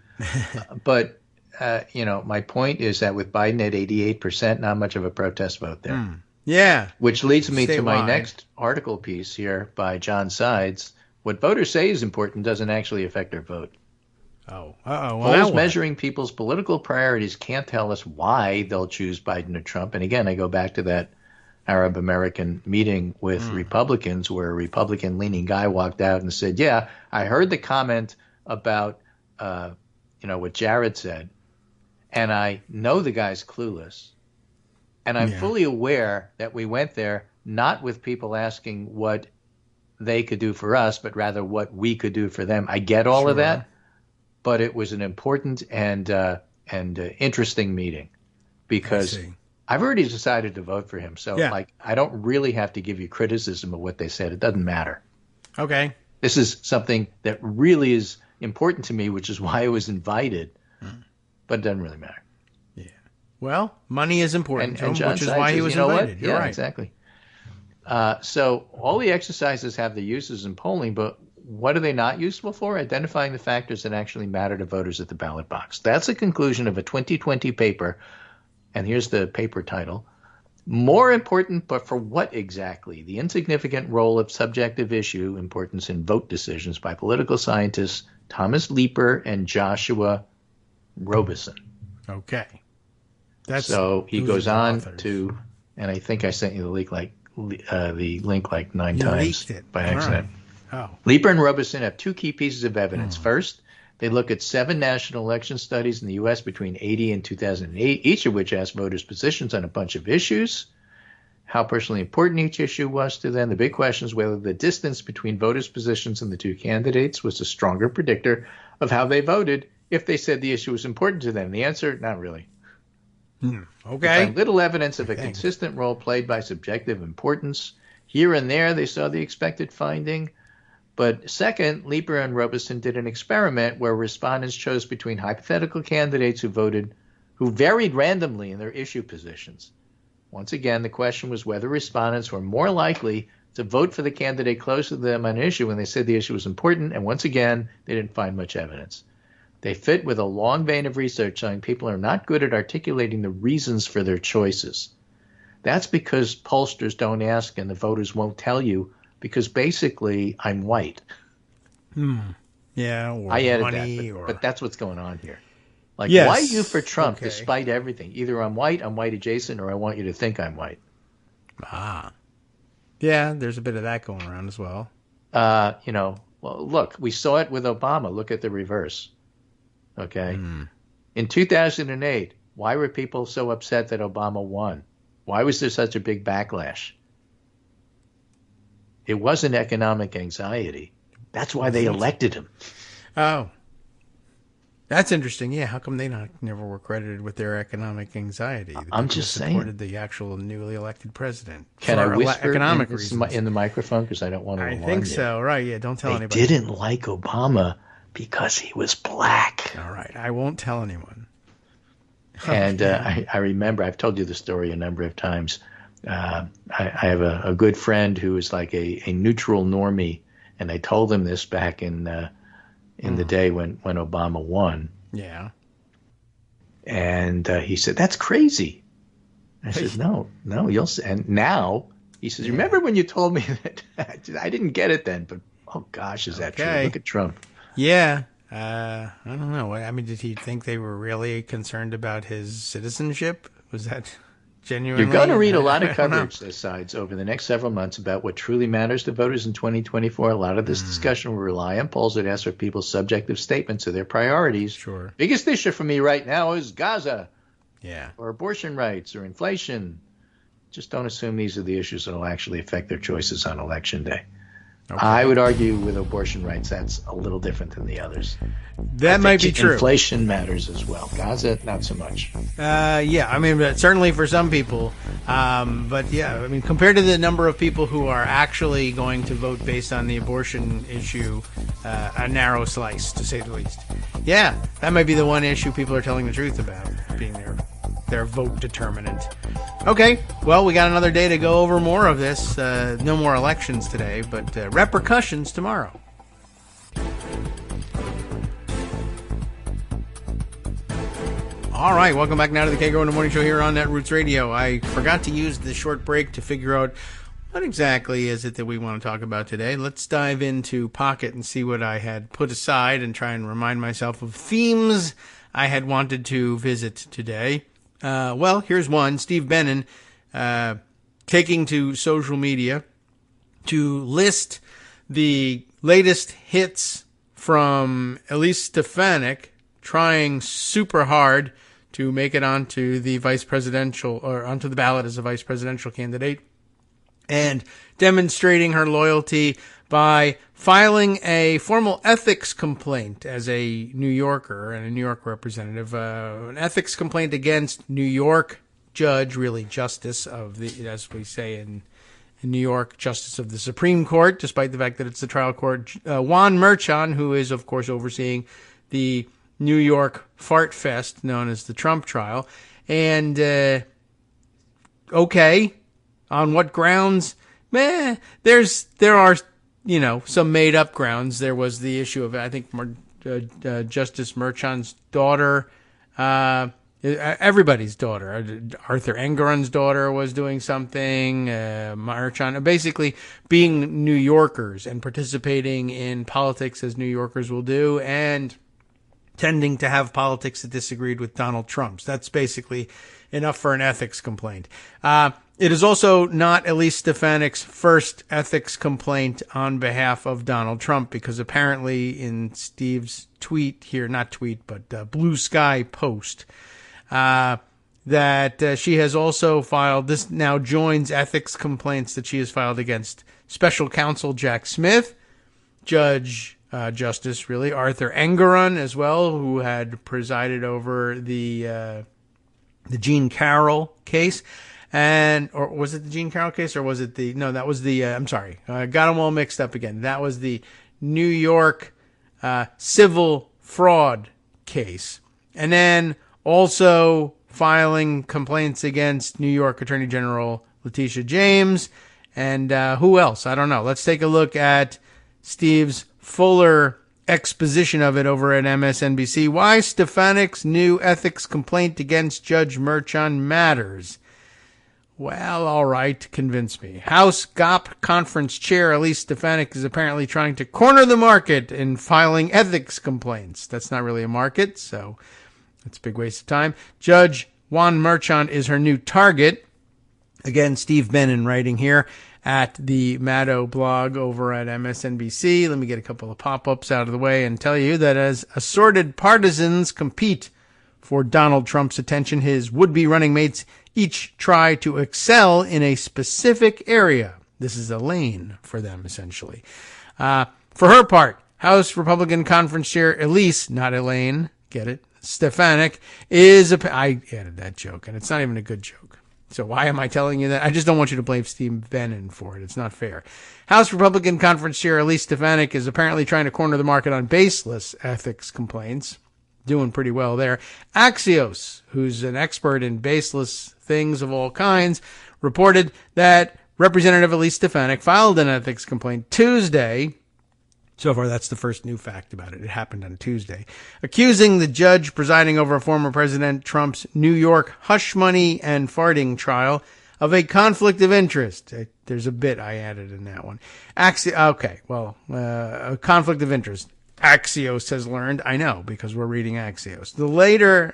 But my point is that with Biden at 88%, not much of a protest vote there. Yeah. Which leads me to my Statewide. next article piece here by John Sides. What voters say is important doesn't actually affect their vote. Oh. Uh-oh. Well, Polls now what? measuring people's political priorities can't tell us why they'll choose Biden or Trump. And again, I go back to that Arab American meeting with Republicans where a Republican-leaning guy walked out and said, yeah, I heard the comment about, what Jared said, and I know the guy's clueless. And I'm fully aware that we went there not with people asking what they could do for us, but rather what we could do for them. I get all of that, but it was an important and interesting meeting because I've already decided to vote for him. So I don't really have to give you criticism of what they said. It doesn't matter. Okay. This is something that really is important to me, which is why I was invited, but it doesn't really matter. Yeah. Well, money is important, And to John him, which is Sides why he says, was you know invited. what? You're Yeah, right. exactly. So all the exercises have the uses in polling, but what are they not useful for? Identifying the factors that actually matter to voters at the ballot box. That's the conclusion of a 2020 paper, and here's the paper title. More important, but for what exactly? The insignificant role of subjective issue importance in vote decisions by political scientists Thomas Leeper and Joshua Robeson. Okay. So he goes the on authors. to, and I think I sent you the link like 9 You times leaked it. by All accident. right. Oh. Leeper and Robeson have two key pieces of evidence. First, they look at 7 national election studies in the U.S. between 1980 and 2008, each of which asked voters' positions on a bunch of issues, how personally important each issue was to them. The big question is whether the distance between voters' positions and the two candidates was a stronger predictor of how they voted if they said the issue was important to them. The answer, not really. Okay. Find little evidence of a consistent role played by subjective importance. Here and there, they saw the expected finding, But second, Lieber and Robeson did an experiment where respondents chose between hypothetical candidates who varied randomly in their issue positions. Once again, the question was whether respondents were more likely to vote for the candidate closer to them on an issue when they said the issue was important, and once again, they didn't find much evidence. They fit with a long vein of research showing people are not good at articulating the reasons for their choices. That's because pollsters don't ask and the voters won't tell you, because basically I'm white. Yeah, or I added money, that, but that's what's going on here. Like, yes. Why are you for Trump despite everything? Either I'm white adjacent, or I want you to think I'm white. Yeah, there's a bit of that going around as well. Well, look, we saw it with Obama. Look at the reverse. Okay? In 2008, why were people so upset that Obama won? Why was there such a big backlash? It wasn't economic anxiety. That's why they elected him. Oh. That's interesting. Yeah, how come they never were credited with their economic anxiety? I'm just saying. Supported the actual newly elected president. Can I whisper economic reasons in the microphone because I don't want to alarm you? I think so. Right? Yeah. Don't tell anybody. They didn't like Obama because he was black. All right. I won't tell anyone. And I remember I've told you the story a number of times. I have a good friend who is like a neutral normie, and I told him this back in the day when Obama won. Yeah. And he said, "That's crazy." I said, "No, you'll see." And now he says, "Remember when you told me that?" I didn't get it then, but oh gosh, is that true? Look at Trump. Yeah. I don't know. I mean, did he think they were really concerned about his citizenship? Was that genuinely? You're going to read a lot of coverage this sides over the next several months about what truly matters to voters in 2024. A lot of this discussion will rely on polls that ask for people's subjective statements of their priorities. Sure. Biggest issue for me right now is Gaza. Yeah. Or abortion rights or inflation. Just don't assume these are the issues that will actually affect their choices on Election Day. Okay. I would argue with abortion rights, that's a little different than the others. That might be true. Inflation matters as well. Gaza, not so much. Yeah, I mean, certainly for some people. But yeah, I mean, compared to the number of people who are actually going to vote based on the abortion issue, a narrow slice, to say the least. Yeah, that might be the one issue people are telling the truth about, being their vote determinant. Okay, well, we got another day to go over more of this. No more elections today, but repercussions tomorrow. All right, welcome back now to the Kagro in the Morning Show here on Netroots Radio. I forgot to use the short break to figure out what exactly is it that we want to talk about today. Let's dive into Pocket and see what I had put aside and try and remind myself of themes I had wanted to visit today. Well, here's one. Steve Bannon taking to social media to list the latest hits from Elise Stefanik trying super hard to make it onto the vice presidential or onto the ballot as a vice presidential candidate, and demonstrating her loyalty by filing a formal ethics complaint as a New Yorker and a New York representative, an ethics complaint against New York judge, really justice of the, as we say in New York, justice of the Supreme Court, despite the fact that it's the trial court, Juan Merchan, who is, of course, overseeing the New York fart fest known as the Trump trial. And, okay, on what grounds? There are, some made up grounds. There was the issue of, I think, Justice Merchan's daughter, everybody's daughter. Arthur Engoron's daughter was doing something. Merchan, basically being New Yorkers and participating in politics as New Yorkers will do, and tending to have politics that disagreed with Donald Trump's. That's basically enough for an ethics complaint. It is also not Elise Stefanik's first ethics complaint on behalf of Donald Trump, because apparently in Steve's tweet here, not tweet, but Blue Sky post, that she has also filed, this now joins ethics complaints that she has filed against special counsel Jack Smith, Justice Arthur Engoron as well, who had presided over the Jean Carroll case. Or was it the Jean Carroll case, or was it that was the, I'm sorry, got them all mixed up again. That was the New York civil fraud case. And then also filing complaints against New York Attorney General Letitia James. And who else? I don't know. Let's take a look at Steve's fuller exposition of it over at MSNBC. Why Stefanik's new ethics complaint against Judge Merchan matters. Well, all right, convince me. House GOP conference chair Elise Stefanik is apparently trying to corner the market in filing ethics complaints. That's not really a market, so that's a big waste of time. Judge Juan Merchan is her new target. Again, Steve Bannon writing here at the Maddow blog over at MSNBC. Let me get a couple of pop-ups out of the way and tell you that as assorted partisans compete for Donald Trump's attention, his would-be running mates each try to excel in a specific area. This is a lane for them, essentially. For her part, House Republican Conference Chair Elise, not Elaine, get it, Stefanik, I added that joke, and it's not even a good joke. So why am I telling you that? I just don't want you to blame Steve Bannon for it. It's not fair. House Republican Conference Chair Elise Stefanik is apparently trying to corner the market on baseless ethics complaints. Doing pretty well there. Axios, who's an expert in baseless things of all kinds, reported that Representative Elise Stefanik filed an ethics complaint Tuesday. So far, that's the first new fact about it. It happened on Tuesday. Accusing the judge presiding over former President Trump's New York hush money and farting trial of a conflict of interest. There's a bit I added in that one. A conflict of interest. Axios has learned. I know, because we're reading Axios. The letter,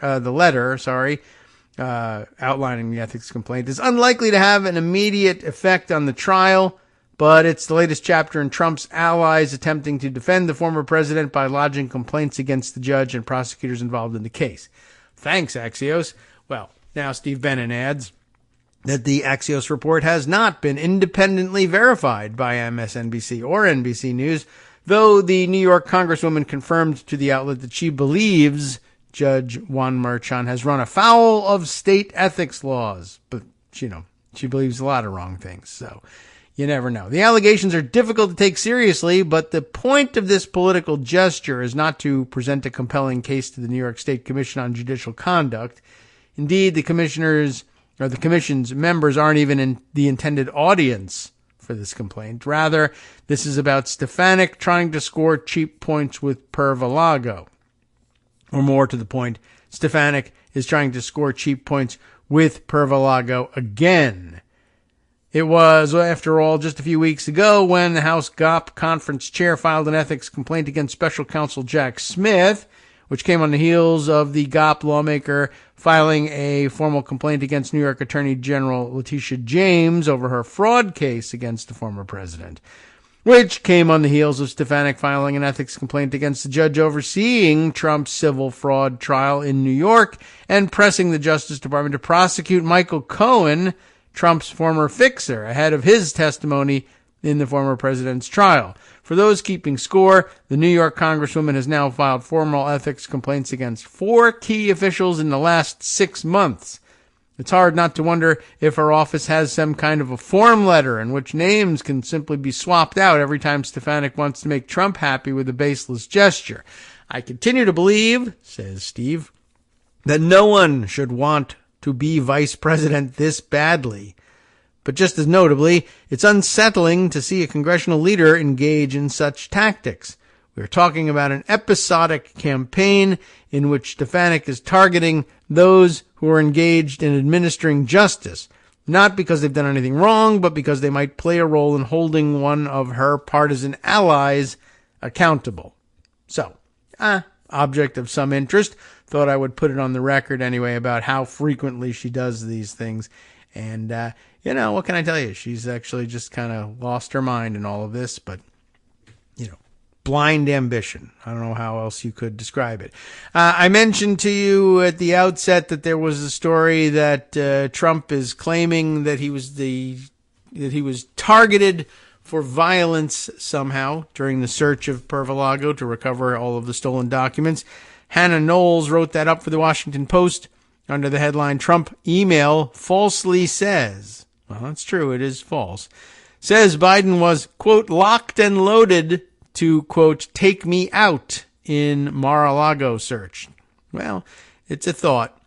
outlining the ethics complaint is unlikely to have an immediate effect on the trial, but it's the latest chapter in Trump's allies attempting to defend the former president by lodging complaints against the judge and prosecutors involved in the case. Thanks, Axios. Well, now Steve Bannon adds that the Axios report has not been independently verified by MSNBC or NBC News, though the New York Congresswoman confirmed to the outlet that she believes Judge Juan Merchan has run afoul of state ethics laws. But, she believes a lot of wrong things, so you never know. The allegations are difficult to take seriously, but the point of this political gesture is not to present a compelling case to the New York State Commission on Judicial Conduct. Indeed, the commission's members aren't even in the intended audience for this complaint. Rather, this is about Stefanik trying to score cheap points with Per-Valago. Or more to the point, Stefanik is trying to score cheap points with Per-Valago again. It was, after all, just a few weeks ago when the House GOP conference chair filed an ethics complaint against special counsel Jack Smith, which came on the heels of the GOP lawmaker filing a formal complaint against New York Attorney General Letitia James over her fraud case against the former president, which came on the heels of Stefanik filing an ethics complaint against the judge overseeing Trump's civil fraud trial in New York and pressing the Justice Department to prosecute Michael Cohen, Trump's former fixer, ahead of his testimony in the former president's trial. For those keeping score, the New York Congresswoman has now filed formal ethics complaints against 4 key officials in the last 6 months. It's hard not to wonder if her office has some kind of a form letter in which names can simply be swapped out every time Stefanik wants to make Trump happy with a baseless gesture. I continue to believe, says Steve, that no one should want to be vice president this badly. But just as notably, it's unsettling to see a congressional leader engage in such tactics. We're talking about an episodic campaign in which Stefanik is targeting those who are engaged in administering justice, not because they've done anything wrong, but because they might play a role in holding one of her partisan allies accountable. So, object of some interest. Thought I would put it on the record anyway about how frequently she does these things. And, what can I tell you? She's actually just kind of lost her mind in all of this, but, blind ambition. I don't know how else you could describe it. I mentioned to you at the outset that there was a story that Trump is claiming that he was targeted for violence somehow during the search of Per-Valago to recover all of the stolen documents. Hannah Knowles wrote that up for the Washington Post under the headline, Trump email falsely says. Well, that's true. It is false. Says Biden was, quote, locked and loaded to, quote, take me out in Mar-a-Lago search. Well, it's a thought,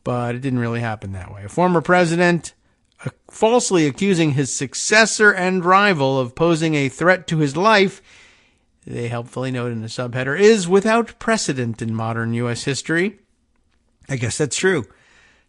but it didn't really happen that way. A former president falsely accusing his successor and rival of posing a threat to his life, they helpfully note in the subheader, is without precedent in modern U.S. history. I guess that's true.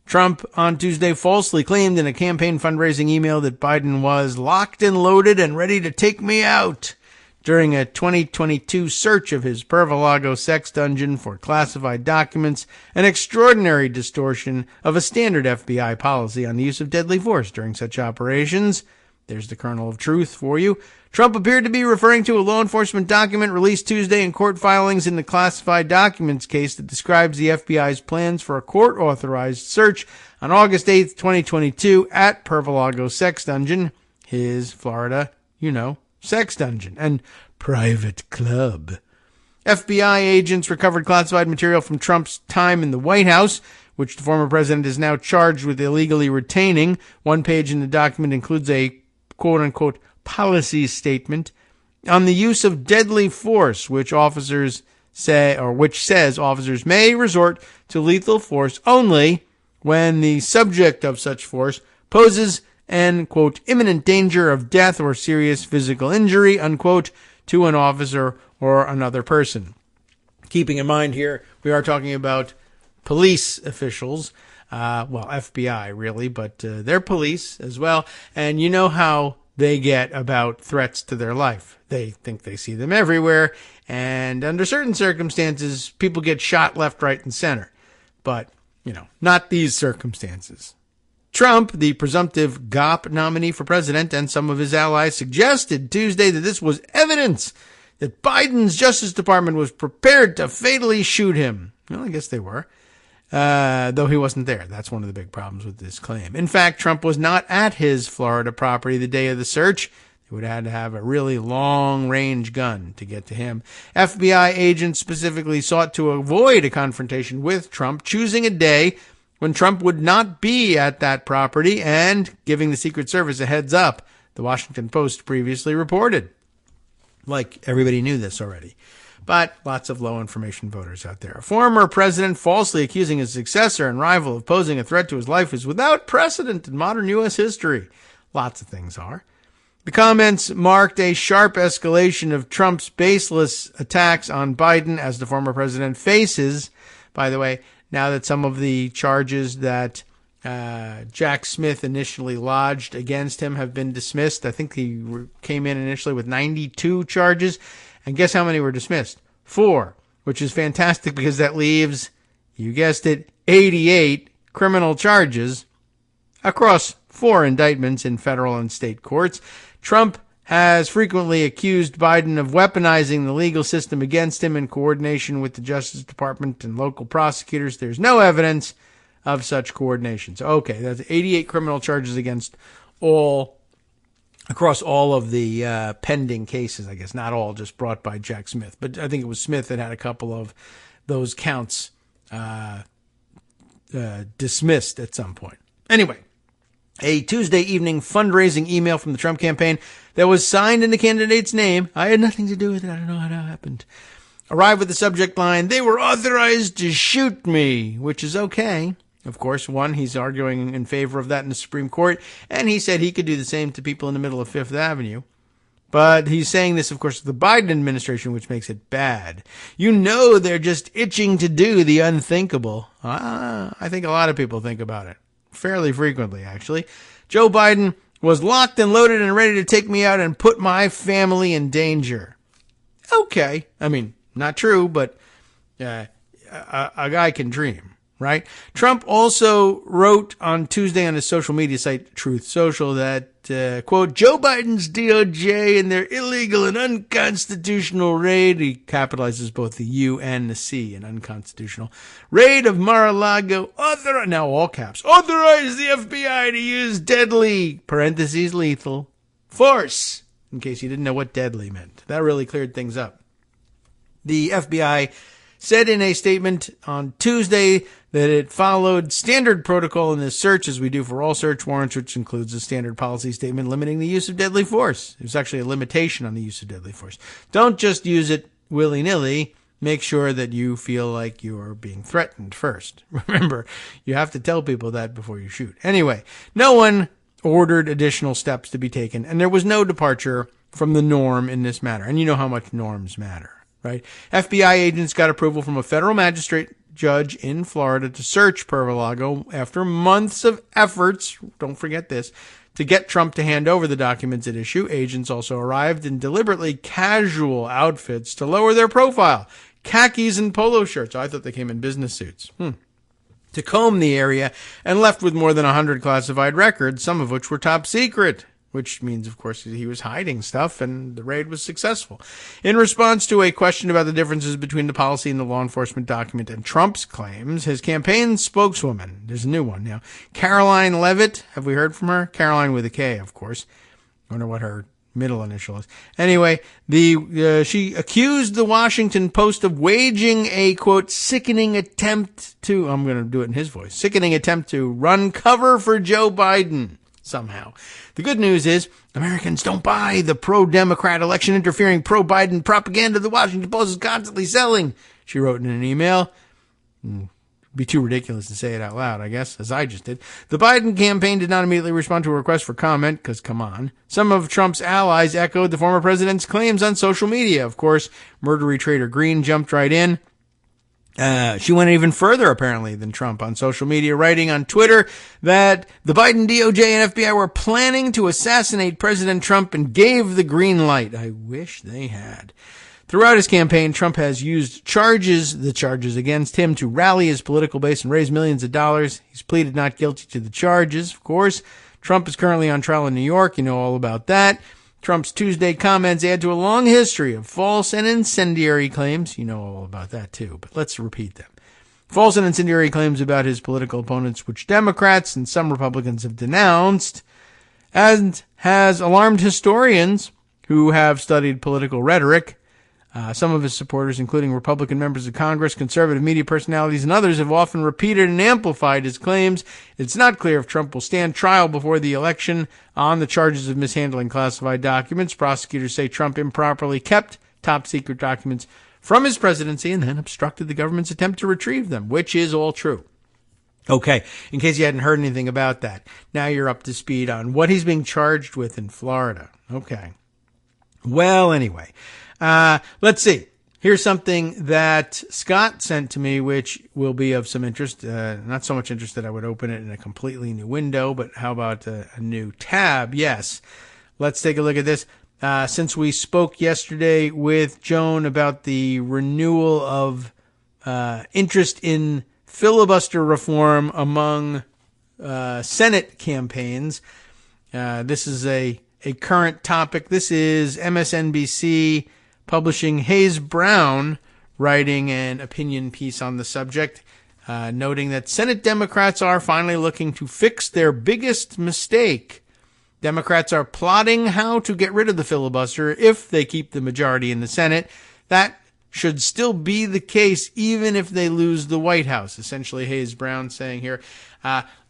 Trump on Tuesday falsely claimed in a campaign fundraising email that Biden was locked and loaded and ready to take me out during a 2022 search of his Mar-a-Lago sex dungeon for classified documents, an extraordinary distortion of a standard FBI policy on the use of deadly force during such operations. There's the kernel of truth for you. Trump appeared to be referring to a law enforcement document released Tuesday in court filings in the classified documents case that describes the FBI's plans for a court-authorized search on August 8th, 2022 at Mar-a-Lago sex dungeon, his Florida, sex dungeon and private club. FBI agents recovered classified material from Trump's time in the White House, which the former president is now charged with illegally retaining. One page in the document includes a quote-unquote policy statement on the use of deadly force, which says officers may resort to lethal force only when the subject of such force poses an, quote, imminent danger of death or serious physical injury, unquote, to an officer or another person. Keeping in mind here, we are talking about police officials, FBI really, but they're police as well. And you know how they get about threats to their life. They think they see them everywhere. And under certain circumstances, people get shot left, right, and center. But, not these circumstances. Trump, the presumptive GOP nominee for president, and some of his allies suggested Tuesday that this was evidence that Biden's Justice Department was prepared to fatally shoot him. Well, I guess they were, though he wasn't there. That's one of the big problems with this claim. In fact, Trump was not at his Florida property the day of the search. They would have had to have a really long-range gun to get to him. FBI agents specifically sought to avoid a confrontation with Trump, choosing a day when Trump would not be at that property and giving the Secret Service a heads up, the Washington Post previously reported. Like, everybody knew this already. But lots of low-information voters out there. A former president falsely accusing his successor and rival of posing a threat to his life is without precedent in modern U.S. history. Lots of things are. The comments marked a sharp escalation of Trump's baseless attacks on Biden as the former president faces, by the way, now that some of the charges that Jack Smith initially lodged against him have been dismissed. I think he came in initially with 92 charges. And guess how many were dismissed? 4, which is fantastic because that leaves, you guessed it, 88 criminal charges across 4 indictments in federal and state courts. Trump has frequently accused Biden of weaponizing the legal system against him in coordination with the Justice Department and local prosecutors. There's no evidence of such coordination. So, okay, that's 88 criminal charges across all of the pending cases, I guess. Not all just brought by Jack Smith, but I think it was Smith that had a couple of those counts dismissed at some point. Anyway, a Tuesday evening fundraising email from the Trump campaign that was signed in the candidate's name. I had nothing to do with it. I don't know how that happened. Arrived with the subject line, "They were authorized to shoot me," which is okay. Of course, he's arguing in favor of that in the Supreme Court, and he said he could do the same to people in the middle of Fifth Avenue. But he's saying this, of course, to the Biden administration, which makes it bad. They're just itching to do the unthinkable. I think a lot of people think about it. Fairly frequently, actually. Joe Biden was locked and loaded and ready to take me out and put my family in danger. Okay. I mean, not true, but a guy can dream, right? Trump also wrote on Tuesday on his social media site, Truth Social, that, quote, Joe Biden's DOJ and their illegal and unconstitutional raid, he capitalizes both the U and the C in unconstitutional, raid of Mar-a-Lago, now all caps, authorized the FBI to use deadly, parentheses, lethal, force, in case you didn't know what deadly meant. That really cleared things up. The FBI said in a statement on Tuesday that it followed standard protocol in this search, as we do for all search warrants, which includes a standard policy statement limiting the use of deadly force. There's actually a limitation on the use of deadly force. Don't just use it willy-nilly. Make sure that you feel like you're being threatened first. Remember, you have to tell people that before you shoot. Anyway, no one ordered additional steps to be taken, and there was no departure from the norm in this matter. And you know how much norms matter, right? FBI agents got approval from a federal magistrate judge in Florida to search Mar-a-Lago after months of efforts, don't forget this, to get Trump to hand over the documents at issue. Agents also arrived in deliberately casual outfits to lower their profile. Khakis and polo shirts. I thought they came in business suits. To comb the area and left with more than 100 classified records, some of which were top secret, which means, of course, he was hiding stuff, and the raid was successful. In response to a question about the differences between the policy and the law enforcement document and Trump's claims, his campaign spokeswoman, there's a new one now, Caroline Levitt, have we heard from her? Caroline with a K, of course. I wonder what her middle initial is. Anyway, she accused the Washington Post of waging a, quote, sickening attempt to, I'm going to do it in his voice, sickening attempt to run cover for Joe Biden somehow. The good news is Americans don't buy the pro-Democrat election interfering pro-Biden propaganda the Washington Post is constantly selling, she wrote in an email. It'd be too ridiculous to say it out loud, I guess, as I just did. The Biden campaign did not immediately respond to a request for comment, because come on. Some of Trump's allies echoed the former president's claims on social media. Of course, murdery traitor Green jumped right in. She went even further, apparently, than Trump on social media, writing on Twitter that the Biden DOJ and FBI were planning to assassinate President Trump and gave the green light. I wish they had. Throughout his campaign, Trump has used the charges against him to rally his political base and raise millions of dollars. He's pleaded not guilty to the charges, of course. Trump is currently on trial in New York. You know all about that. Trump's Tuesday comments add to a long history of false and incendiary claims. You know all about that too, but let's repeat them. False and incendiary claims about his political opponents, which Democrats and some Republicans have denounced, and has alarmed historians who have studied political rhetoric. Some of his supporters, including Republican members of Congress, conservative media personalities, and others, have often repeated and amplified his claims. It's not clear if Trump will stand trial before the election on the charges of mishandling classified documents. Prosecutors say Trump improperly kept top-secret documents from his presidency and then obstructed the government's attempt to retrieve them, which is all true. Okay, in case you hadn't heard anything about that, now you're up to speed on what he's being charged with in Florida. Okay. Well, anyway. Let's see. Here's something that Scott sent to me, which will be of some interest. Not so much interest that I would open it in a completely new window, but how about a new tab? Yes. Let's take a look at this. Since we spoke yesterday with Joan about the renewal of interest in filibuster reform among Senate campaigns, this is a current topic. This is MSNBC publishing Hayes Brown writing an opinion piece on the subject, noting that Senate Democrats are finally looking to fix their biggest mistake. Democrats are plotting how to get rid of the filibuster if they keep the majority in the Senate. That should still be the case even if they lose the White House. Essentially, Hayes Brown saying here,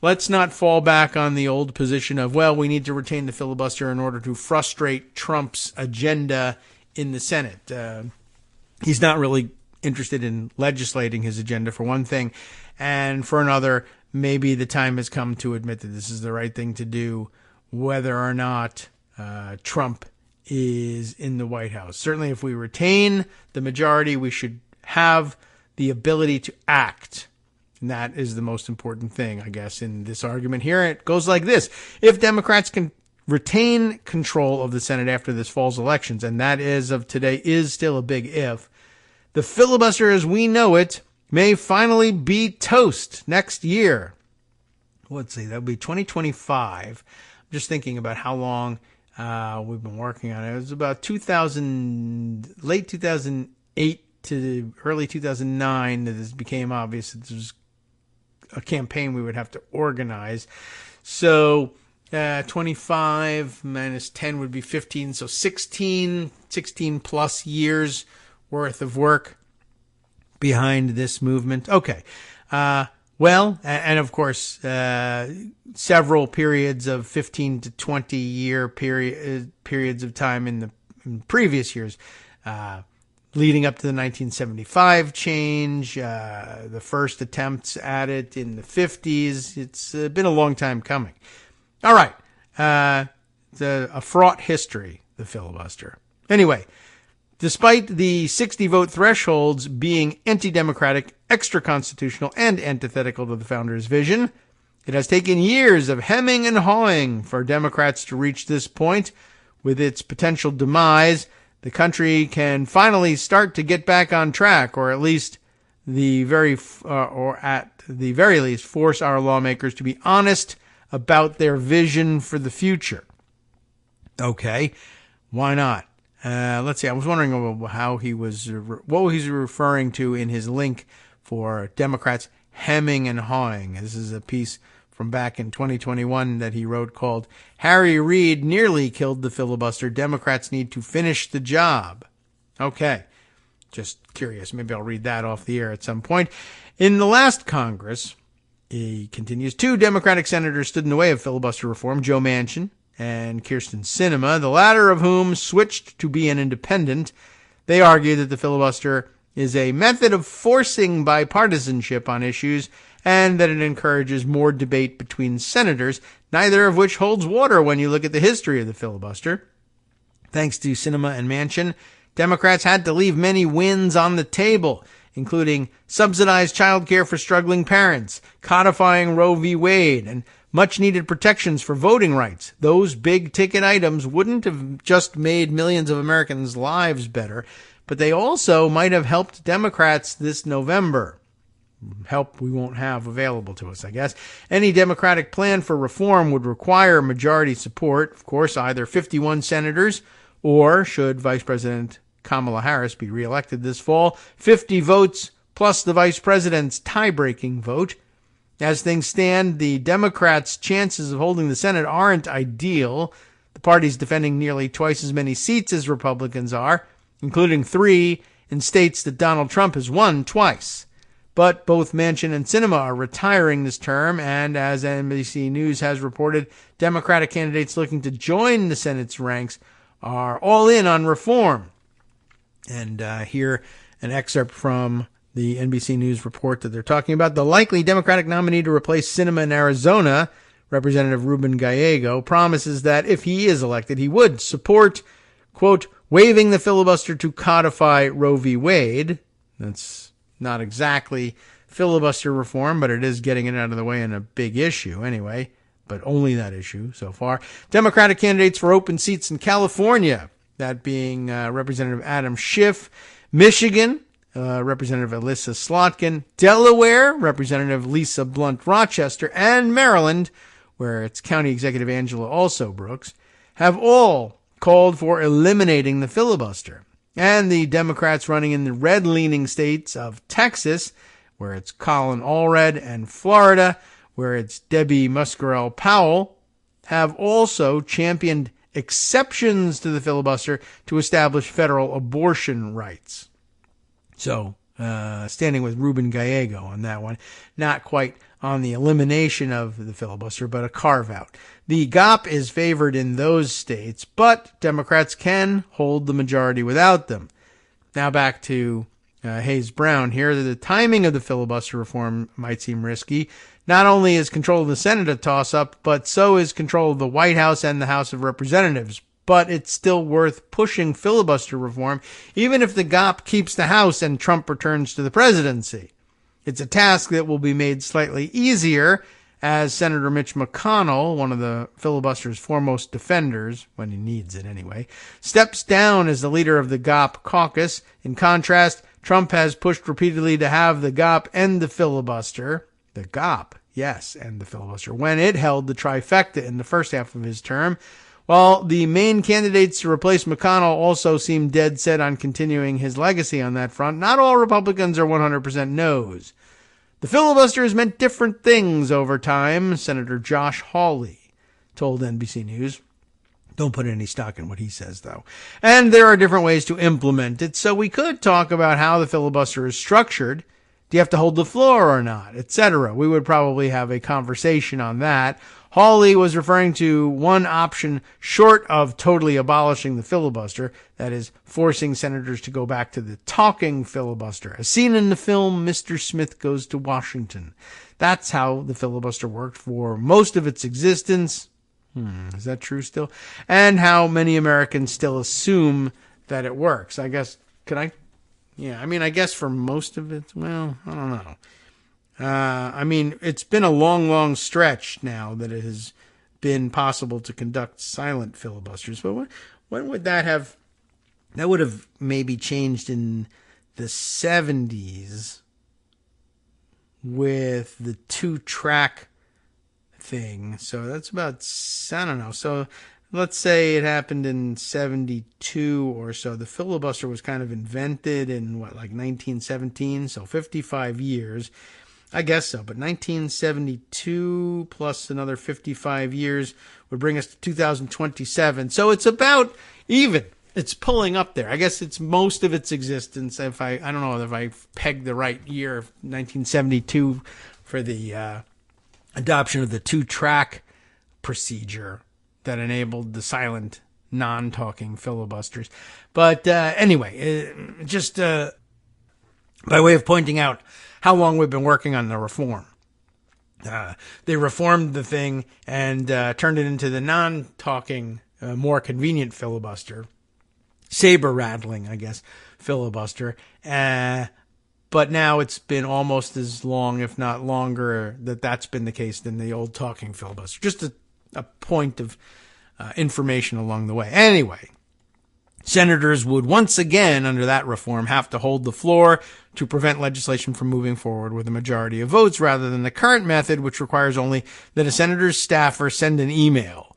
let's not fall back on the old position of, well, we need to retain the filibuster in order to frustrate Trump's agenda in the Senate. He's not really interested in legislating his agenda, for one thing. And for another, maybe the time has come to admit that this is the right thing to do, whether or not Trump is in the White House. Certainly, if we retain the majority, we should have the ability to act. And that is the most important thing, I guess, in this argument here. It goes like this. If Democrats can retain control of the Senate after this fall's elections, and that as of today is still a big if, the filibuster as we know it may finally be toast next year. Let's see, that would be 2025. I'm just thinking about how long we've been working on it. It was about late 2008 to early 2009 that this became obvious that this was a campaign we would have to organize. So 25 minus 10 would be 15, so 16 plus years worth of work behind this movement? Okay. Well, and of course, several periods of 15 to 20 year periods of time in previous years, leading up to the 1975 change, the first attempts at it in the 50s. It's been a long time coming. All right. A fraught history, the filibuster. Anyway, despite the 60-vote thresholds being anti-democratic, extra-constitutional, and antithetical to the founders' vision, it has taken years of hemming and hawing for Democrats to reach this point. With its potential demise, the country can finally start to get back on track, or at the very least, force our lawmakers to be honest about their vision for the future. Okay, why not? Let's see. I was wondering what he was referring to in his link for Democrats hemming and hawing. This is a piece from back in 2021 that he wrote called "Harry Reid Nearly Killed the Filibuster. Democrats Need to Finish the Job." Okay, just curious. Maybe I'll read that off the air at some point. In the last Congress, he continues, 2 Democratic senators stood in the way of filibuster reform, Joe Manchin and Kyrsten Sinema, the latter of whom switched to be an independent. They argued that the filibuster is a method of forcing bipartisanship on issues and that it encourages more debate between senators, neither of which holds water when you look at the history of the filibuster. Thanks to Sinema and Manchin, Democrats had to leave many wins on the table, including subsidized child care for struggling parents, codifying Roe v. Wade, and much-needed protections for voting rights. Those big-ticket items wouldn't have just made millions of Americans' lives better, but they also might have helped Democrats this November. Help we won't have available to us, I guess. Any Democratic plan for reform would require majority support, of course, either 51 senators or, should Vice President Kamala Harris be reelected this fall, 50 votes plus the vice president's tie-breaking vote. As things stand, the Democrats' chances of holding the Senate aren't ideal. The party's defending nearly twice as many seats as Republicans are, including 3 in states that Donald Trump has won twice. But both Manchin and Sinema are retiring this term, and as NBC News has reported, Democratic candidates looking to join the Senate's ranks are all in on reform. And here, an excerpt from the NBC News report that they're talking about. The likely Democratic nominee to replace Sinema in Arizona, Representative Ruben Gallego, promises that if he is elected, he would support, quote, waiving the filibuster to codify Roe v. Wade. That's not exactly filibuster reform, but it is getting it out of the way in a big issue anyway, but only that issue so far. Democratic candidates for open seats in California, that being Representative Adam Schiff, Michigan, Representative Elise Stefanik, Delaware, Representative Lisa Blunt Rochester, and Maryland, where it's County Executive Angela Also Brooks, have all called for eliminating the filibuster. And the Democrats running in the red-leaning states of Texas, where it's Colin Allred, and Florida, where it's Debbie Muscarell Powell, have also championed exceptions to the filibuster to establish federal abortion rights. So, standing with Ruben Gallego on that one, not quite on the elimination of the filibuster, but a carve-out. The GOP is favored in those states, but Democrats can hold the majority without them. Now back to Hayes Brown here. The timing of the filibuster reform might seem risky. Not only is control of the Senate a toss-up, but so is control of the White House and the House of Representatives. But it's still worth pushing filibuster reform, even if the GOP keeps the House and Trump returns to the presidency. It's a task that will be made slightly easier as Senator Mitch McConnell, one of the filibuster's foremost defenders, when he needs it anyway, steps down as the leader of the GOP caucus. In contrast, Trump has pushed repeatedly to have the GOP end the filibuster. The GOP, yes, end the filibuster, when it held the trifecta in the first half of his term. While the main candidates to replace McConnell also seem dead set on continuing his legacy on that front, not all Republicans are 100% no's. The filibuster has meant different things over time, Senator Josh Hawley told NBC News. Don't put any stock in what he says, though. And there are different ways to implement it, so we could talk about how the filibuster is structured. Do you have to hold the floor or not, etc.? We would probably have a conversation on that. Hawley was referring to one option short of totally abolishing the filibuster, that is, forcing senators to go back to the talking filibuster, as seen in the film Mr. Smith Goes to Washington. That's how the filibuster worked for most of its existence. Is that true still? And how many Americans still assume that it works. I guess, I guess for most of it, well, I don't know. It's been a long, long stretch now that it has been possible to conduct silent filibusters. But when would that have? That would have maybe changed in the 70s with the 2-track thing. So that's about, I don't know. So let's say it happened in 72 or so. The filibuster was kind of invented in 1917. So 55 years. I guess so. But 1972 plus another 55 years would bring us to 2027. So it's about even. It's pulling up there. I guess it's most of its existence. If I don't know if I pegged the right year of 1972 for the adoption of the 2-track procedure that enabled the silent, non-talking filibusters. But anyway, just by way of pointing out how long we've been working on the reform. They reformed the thing and turned it into the non-talking, more convenient filibuster. Saber-rattling, I guess, filibuster. But now it's been almost as long, if not longer, that's been the case than the old talking filibuster. Just a point of information along the way. Anyway, senators would once again, under that reform, have to hold the floor to prevent legislation from moving forward with a majority of votes, rather than the current method, which requires only that a senator's staffer send an email.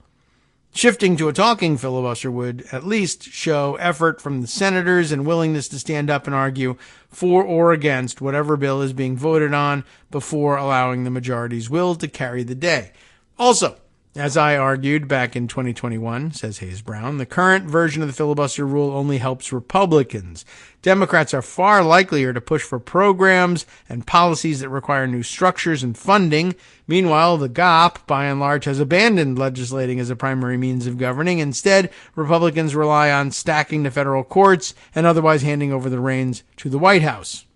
Shifting to a talking filibuster would at least show effort from the senators and willingness to stand up and argue for or against whatever bill is being voted on before allowing the majority's will to carry the day. Also, as I argued back in 2021, says Hayes Brown, the current version of the filibuster rule only helps Republicans. Democrats are far likelier to push for programs and policies that require new structures and funding. Meanwhile, the GOP, by and large, has abandoned legislating as a primary means of governing. Instead, Republicans rely on stacking the federal courts and otherwise handing over the reins to the White House.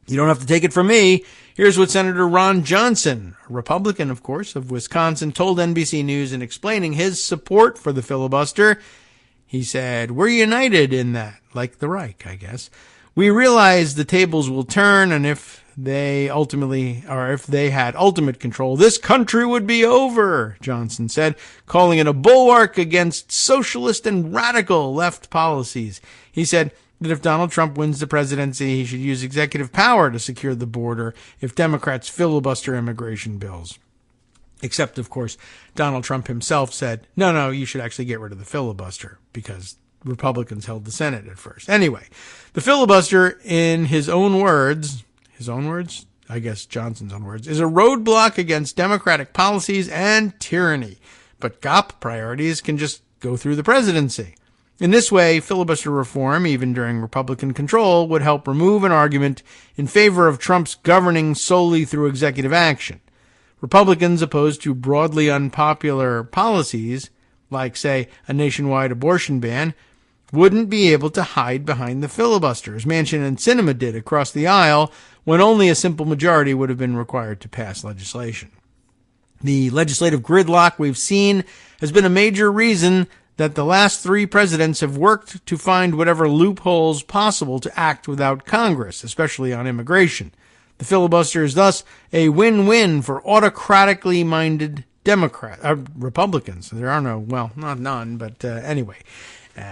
You don't have to take it from me. Here's what Senator Ron Johnson, a Republican, of course, of Wisconsin, told NBC News in explaining his support for the filibuster. He said, "We're united in that, like the Reich, I guess. We realize the tables will turn, and if they had ultimate control, this country would be over," Johnson said, calling it a bulwark against socialist and radical left policies. He said that if Donald Trump wins the presidency, he should use executive power to secure the border if Democrats filibuster immigration bills. Except, of course, Donald Trump himself said, no, you should actually get rid of the filibuster because Republicans held the Senate at first. Anyway, the filibuster, in his own words, I guess Johnson's own words, is a roadblock against democratic policies and tyranny. But GOP priorities can just go through the presidency. In this way, filibuster reform, even during Republican control, would help remove an argument in favor of Trump's governing solely through executive action. Republicans opposed to broadly unpopular policies, like, say, a nationwide abortion ban, wouldn't be able to hide behind the filibuster, as Manchin and Sinema did across the aisle, when only a simple majority would have been required to pass legislation. The legislative gridlock we've seen has been a major reason that the last 3 presidents have worked to find whatever loopholes possible to act without Congress, especially on immigration. The filibuster is thus a win-win for autocratically minded Republicans. There are no, well, not none, but anyway.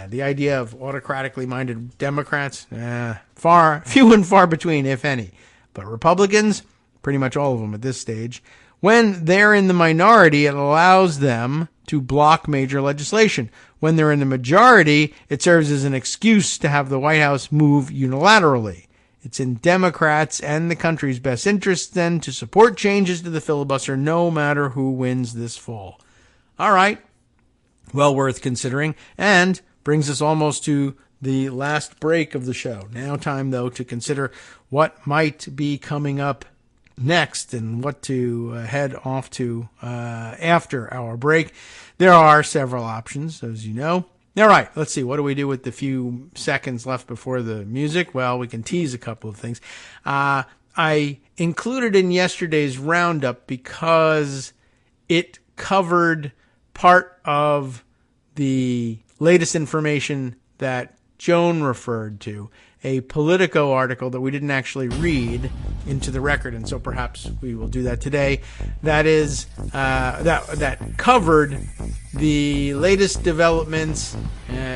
The idea of autocratically minded Democrats, few and far between, if any. But Republicans, pretty much all of them at this stage, when they're in the minority, it allows them to block major legislation. When they're in the majority, it serves as an excuse to have the White House move unilaterally. It's in Democrats and the country's best interest, then, to support changes to the filibuster no matter who wins this fall. All right. well worth considering, and brings us almost to the last break of the show. Now time, though, to consider what might be coming up next and what to head off to after our break. There are several options, as you know. All right, let's see. What do we do with the few seconds left before the music? Well, we can tease a couple of things. I included in yesterday's roundup because it covered part of the latest information that Joan referred to, a Politico article that we didn't actually read into the record, and so perhaps we will do that today. That is that covered the latest developments,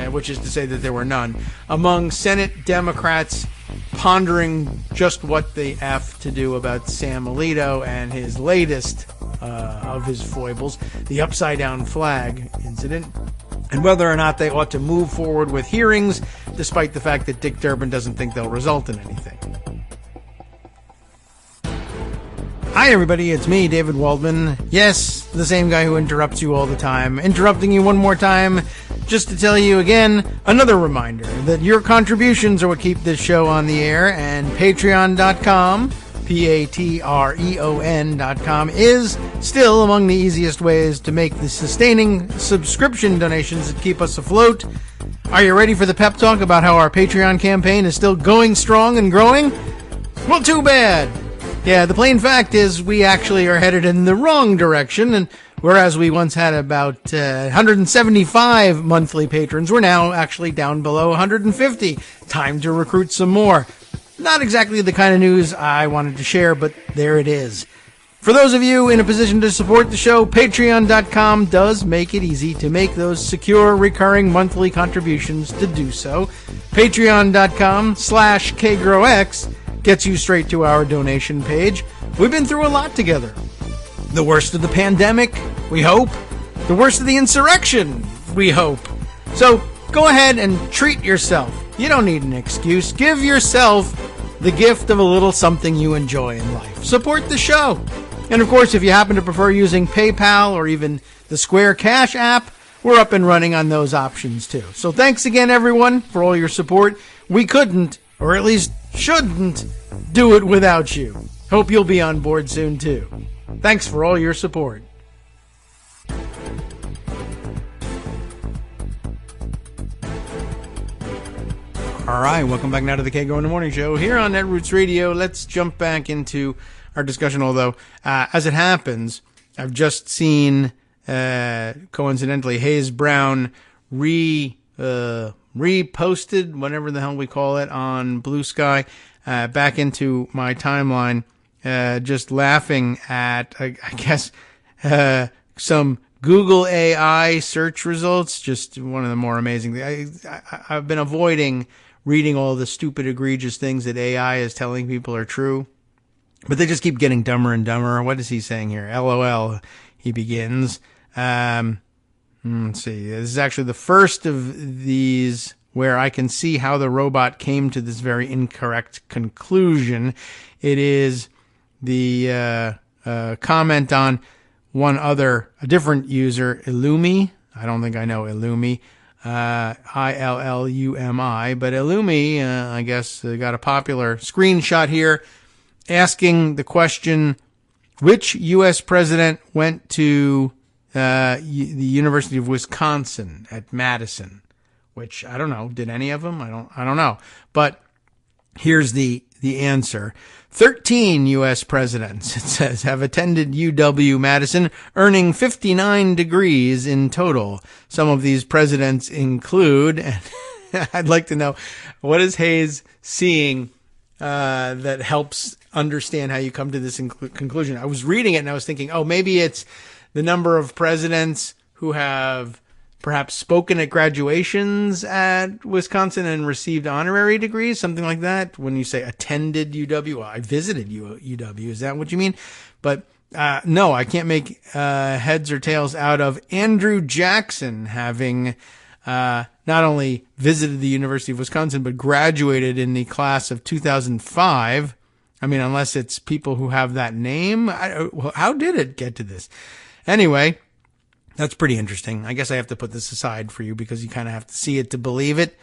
which is to say that there were none, among Senate Democrats pondering just what the F to do about Sam Alito and his latest of his foibles, the upside-down flag incident, and whether or not they ought to move forward with hearings, despite the fact that Dick Durbin doesn't think they'll result in anything. Hi, everybody. It's me, David Waldman. Yes, the same guy who interrupts you all the time. Interrupting you one more time just to tell you again, another reminder that your contributions are what keep this show on the air, and Patreon.com, Patreon.com, is still among the easiest ways to make the sustaining subscription donations that keep us afloat. Are you ready for the pep talk about how our Patreon campaign is still going strong and growing? Well, too bad. Yeah, the plain fact is we actually are headed in the wrong direction, and whereas we once had about 175 monthly patrons, we're now actually down below 150. Time to recruit some more. Not exactly the kind of news I wanted to share, but there it is. For those of you in a position to support the show, Patreon.com does make it easy to make those secure, recurring monthly contributions to do so. Patreon.com/KagroX gets you straight to our donation page. We've been through a lot together. The worst of the pandemic, we hope. The worst of the insurrection, we hope. So go ahead and treat yourself. You don't need an excuse. Give yourself the gift of a little something you enjoy in life. Support the show. And of course, if you happen to prefer using PayPal or even the Square Cash app, we're up and running on those options too. So thanks again, everyone, for all your support. We couldn't, or at least shouldn't, do it without you. Hope you'll be on board soon too. Thanks for all your support. All right, welcome back now to the Kagro in the Morning Show here on Netroots Radio. Let's jump back into our discussion, although, as it happens, I've just seen, coincidentally, Hayes Brown reposted, whatever the hell we call it, on Blue Sky, back into my timeline, just laughing at, I guess, some Google AI search results. Just one of the more amazing things. I've been avoiding reading all the stupid, egregious things that AI is telling people are true, but they just keep getting dumber and dumber. What is he saying here? LOL, he begins. Let's see. This is actually the first of these where I can see how the robot came to this very incorrect conclusion. It is the comment on a different user, Illumi. I don't think I know Illumi. Illumi, but Illumi, I guess, got a popular screenshot here asking the question, which U.S. president went to the University of Wisconsin at Madison? Which, I don't know. Did any of them? I don't know. But here's the answer. 13 U.S. presidents, it says, have attended UW-Madison, earning 59 degrees in total. Some of these presidents include, and I'd like to know, what is Hayes seeing that helps understand how you come to this conclusion? I was reading it and I was thinking, maybe it's the number of presidents who have perhaps spoken at graduations at Wisconsin and received honorary degrees, something like that. When you say attended UW, well, I visited UW. Is that what you mean? But no, I can't make heads or tails out of Andrew Jackson having not only visited the University of Wisconsin, but graduated in the class of 2005. I mean, unless it's people who have that name. How did it get to this? Anyway, That's pretty interesting. I guess I have to put this aside for you because you kind of have to see it to believe it.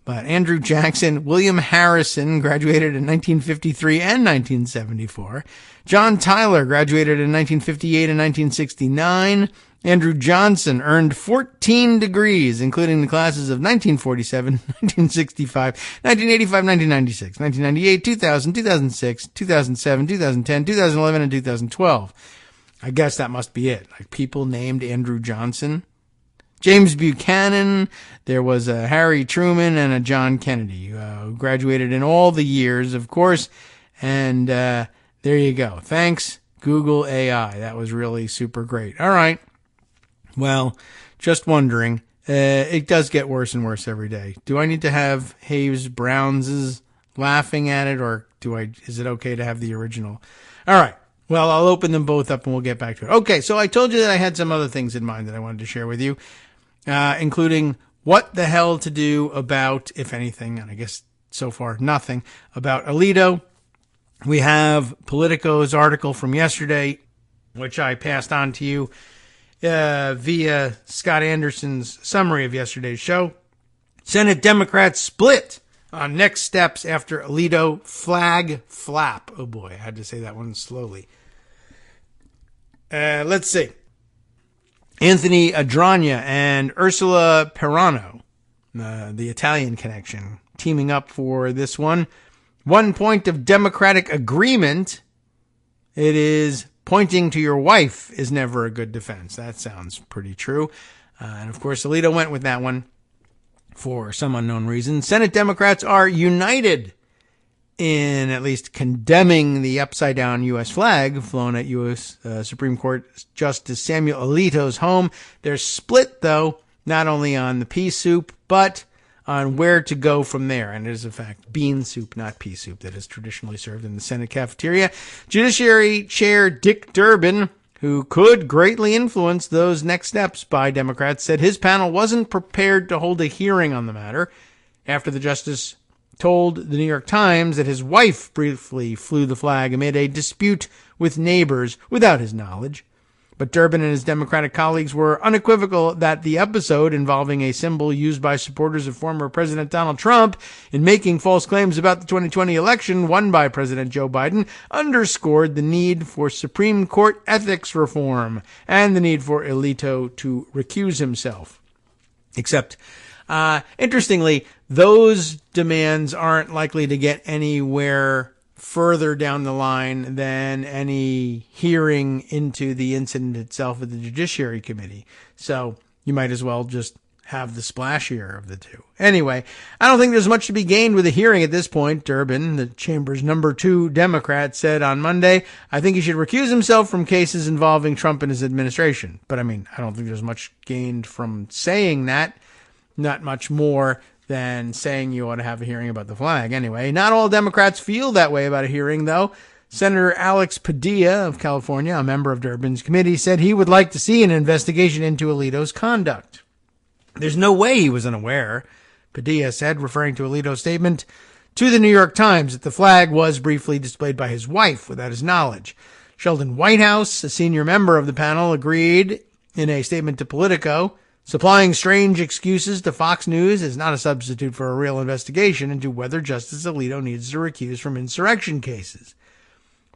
But Andrew Jackson, William Harrison graduated in 1953 and 1974. John Tyler graduated in 1958 and 1969. Andrew Johnson earned 14 degrees, including the classes of 1947, 1965, 1985, 1996, 1998, 2000, 2006, 2007, 2010, 2011, and 2012. I guess that must be it. Like people named Andrew Johnson. James Buchanan, there was a Harry Truman and a John Kennedy, who graduated in all the years, of course. And there you go. Thanks, Google AI. That was really super great. All right. Well, just wondering. It does get worse and worse every day. Do I need to have Hayes Browns laughing at it, or is it okay to have the original? All right. Well, I'll open them both up and we'll get back to it. Okay, so I told you that I had some other things in mind that I wanted to share with you, including what the hell to do about, if anything, and I guess so far nothing, about Alito. We have Politico's article from yesterday, which I passed on to you via Scott Anderson's summary of yesterday's show. Senate Democrats split on next steps after Alito flag flap. Oh boy, I had to say that one slowly. Let's see. Anthony Adragna and Ursula Perano, the Italian connection, teaming up for this one. 1 point of Democratic agreement. It is pointing to your wife is never a good defense. That sounds pretty true. And of course, Alito went with that one for some unknown reason. Senate Democrats are united in at least condemning the upside-down U.S. flag flown at U.S. Supreme Court Justice Samuel Alito's home. They're split, though, not only on the pea soup, but on where to go from there. And it is, in fact, bean soup, not pea soup, that is traditionally served in the Senate cafeteria. Judiciary Chair Dick Durbin, who could greatly influence those next steps by Democrats, said his panel wasn't prepared to hold a hearing on the matter after the justice told the New York Times that his wife briefly flew the flag amid a dispute with neighbors without his knowledge. But Durbin and his Democratic colleagues were unequivocal that the episode involving a symbol used by supporters of former President Donald Trump in making false claims about the 2020 election won by President Joe Biden underscored the need for Supreme Court ethics reform and the need for Alito to recuse himself. Except, interestingly, those demands aren't likely to get anywhere further down the line than any hearing into the incident itself at the Judiciary Committee. So you might as well just have the splashier of the two. Anyway, I don't think there's much to be gained with a hearing at this point. Durbin, the chamber's number 2 Democrat, said on Monday, I think he should recuse himself from cases involving Trump and his administration. But I don't think there's much gained from saying that. Not much more than saying you ought to have a hearing about the flag. Anyway, not all Democrats feel that way about a hearing, though. Senator Alex Padilla of California, a member of Durbin's committee, said he would like to see an investigation into Alito's conduct. There's no way he was unaware, Padilla said, referring to Alito's statement to the New York Times that the flag was briefly displayed by his wife without his knowledge. Sheldon Whitehouse, a senior member of the panel, agreed in a statement to Politico. Supplying strange excuses to Fox News is not a substitute for a real investigation into whether Justice Alito needs to recuse from insurrection cases.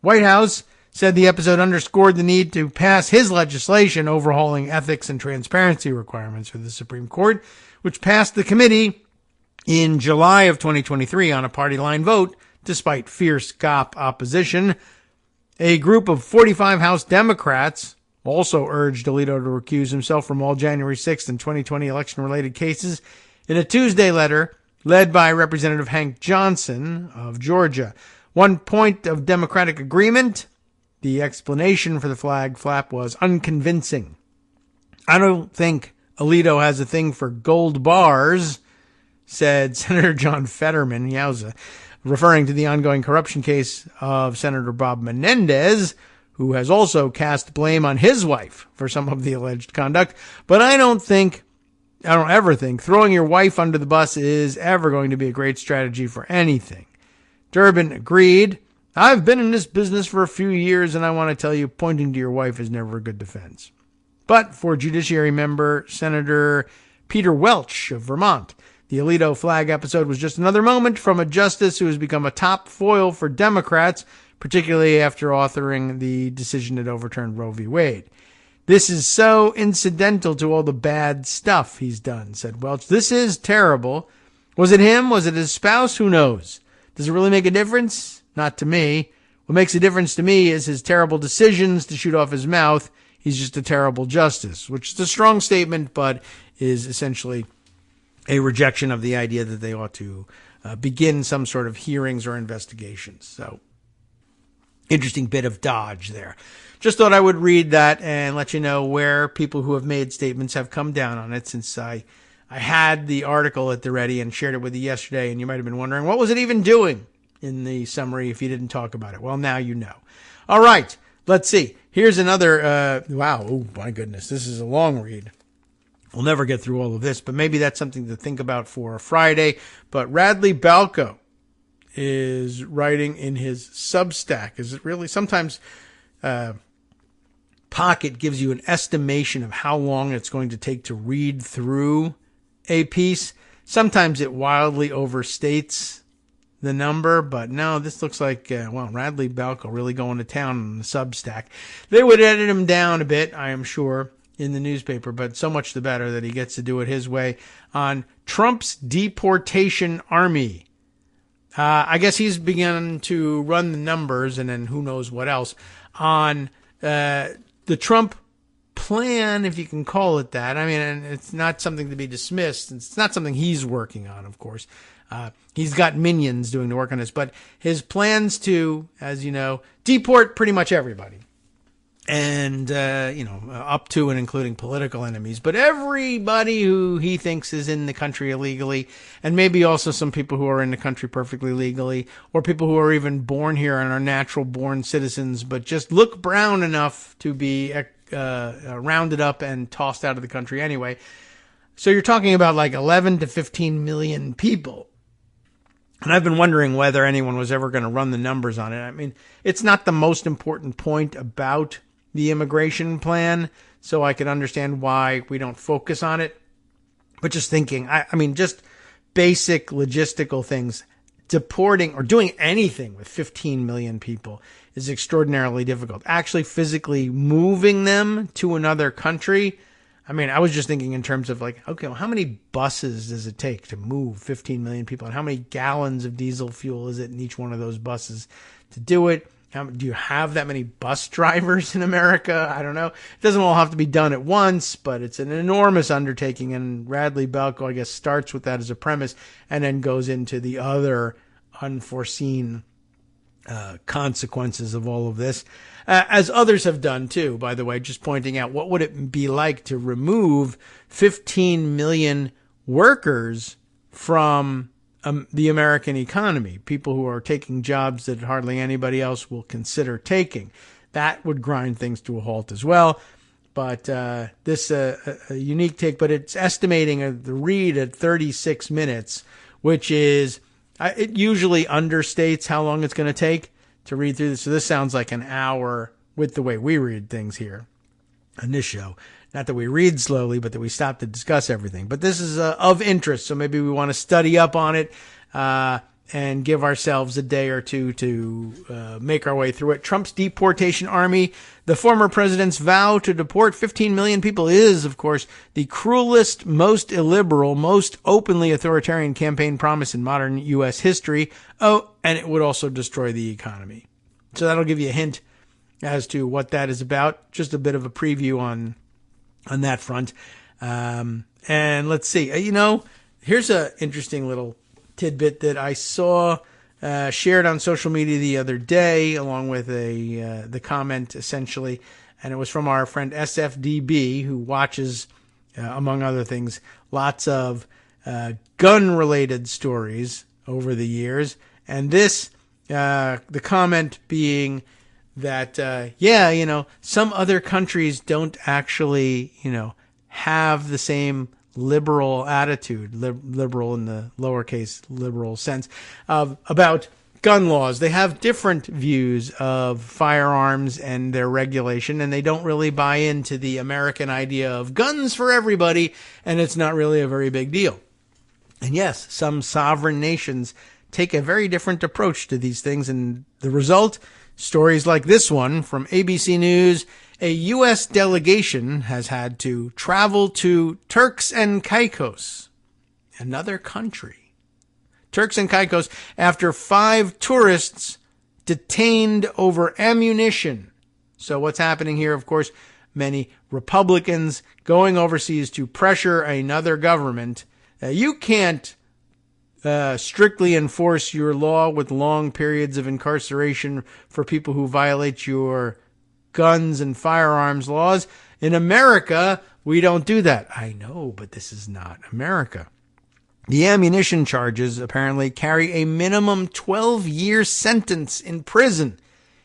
Whitehouse said the episode underscored the need to pass his legislation overhauling ethics and transparency requirements for the Supreme Court, which passed the committee in July of 2023 on a party line vote, despite fierce GOP opposition. A group of 45 House Democrats also urged Alito to recuse himself from all January 6th and 2020 election-related cases in a Tuesday letter led by Representative Hank Johnson of Georgia. 1 point of Democratic agreement. The explanation for the flag flap was unconvincing. I don't think Alito has a thing for gold bars, said Senator John Fetterman, yowza, referring to the ongoing corruption case of Senator Bob Menendez, who has also cast blame on his wife for some of the alleged conduct. But I don't ever think throwing your wife under the bus is ever going to be a great strategy for anything. Durbin agreed. I've been in this business for a few years, and I want to tell you, pointing to your wife is never a good defense. But for Judiciary member Senator Peter Welch of Vermont, the Alito flag episode was just another moment from a justice who has become a top foil for Democrats, particularly after authoring the decision that overturned Roe v. Wade. This is so incidental to all the bad stuff he's done, said Welch. This is terrible. Was it him? Was it his spouse? Who knows? Does it really make a difference? Not to me. What makes a difference to me is his terrible decisions to shoot off his mouth. He's just a terrible justice, which is a strong statement, but is essentially a rejection of the idea that they ought to begin some sort of hearings or investigations. So, interesting bit of dodge there. Just thought I would read that and let you know where people who have made statements have come down on it, since I had the article at the ready and shared it with you yesterday, and you might have been wondering, what was it even doing in the summary if you didn't talk about it? Well, now you know. All right, let's see. Here's another, wow, oh my goodness, this is a long read. We'll never get through all of this, but maybe that's something to think about for a Friday. But Radley Balco is writing in his Substack. Is it really? Sometimes Pocket gives you an estimation of how long it's going to take to read through a piece. Sometimes it wildly overstates the number, but no, this looks like, Radley Balco really going to town on the Substack. They would edit him down a bit, I am sure, in the newspaper, but so much the better that he gets to do it his way on Trump's deportation army. I guess he's begun to run the numbers, and then who knows what else, on the Trump plan, if you can call it that. I mean, and it's not something to be dismissed. It's not something he's working on, of course. He's got minions doing the work on this, but his plans to, as you know, deport pretty much everybody. And, up to and including political enemies, but everybody who he thinks is in the country illegally, and maybe also some people who are in the country perfectly legally, or people who are even born here and are natural born citizens, but just look brown enough to be rounded up and tossed out of the country anyway. So you're talking about like 11 to 15 million people. And I've been wondering whether anyone was ever going to run the numbers on it. I mean, it's not the most important point about the immigration plan, so I can understand why we don't focus on it. But just thinking, I mean, just basic logistical things, deporting or doing anything with 15 million people is extraordinarily difficult. Actually physically moving them to another country, I mean, I was just thinking in terms of like, okay, well, how many buses does it take to move 15 million people? And how many gallons of diesel fuel is it in each one of those buses to do it? Do you have that many bus drivers in America? I don't know. It doesn't all have to be done at once, but it's an enormous undertaking. And Radley Balco, I guess, starts with that as a premise and then goes into the other unforeseen consequences of all of this, as others have done too, by the way, just pointing out what would it be like to remove 15 million workers from the American economy, people who are taking jobs that hardly anybody else will consider taking. That would grind things to a halt as well. But this a unique take, but it's estimating the read at 36 minutes, which is, it usually understates how long it's going to take to read through this. So this sounds like an hour with the way we read things here on this show. Not that we read slowly, but that we stop to discuss everything. But this is of interest, so maybe we want to study up on it and give ourselves a day or two to make our way through it. Trump's deportation army, the former president's vow to deport 15 million people, is, of course, the cruelest, most illiberal, most openly authoritarian campaign promise in modern U.S. history. Oh, and it would also destroy the economy. So that'll give you a hint as to what that is about. Just a bit of a preview on that front. And let's see, here's a interesting little tidbit that I saw shared on social media the other day, along with the comment essentially, and it was from our friend SFDB, who watches, among other things, lots of gun-related stories over the years. And this, the comment being that, some other countries don't actually, have the same liberal attitude, liberal in the lowercase liberal sense, about gun laws. They have different views of firearms and their regulation, and they don't really buy into the American idea of guns for everybody, and it's not really a very big deal. And yes, some sovereign nations take a very different approach to these things, and the result, stories like this one from ABC News. A U.S. delegation has had to travel to Turks and Caicos, another country. Turks and Caicos, after 5 tourists detained over ammunition. So what's happening here, of course, many Republicans going overseas to pressure another government. You can't strictly enforce your law with long periods of incarceration for people who violate your guns and firearms laws. In America, we don't do that. I know, but this is not America. The ammunition charges apparently carry a minimum 12-year sentence in prison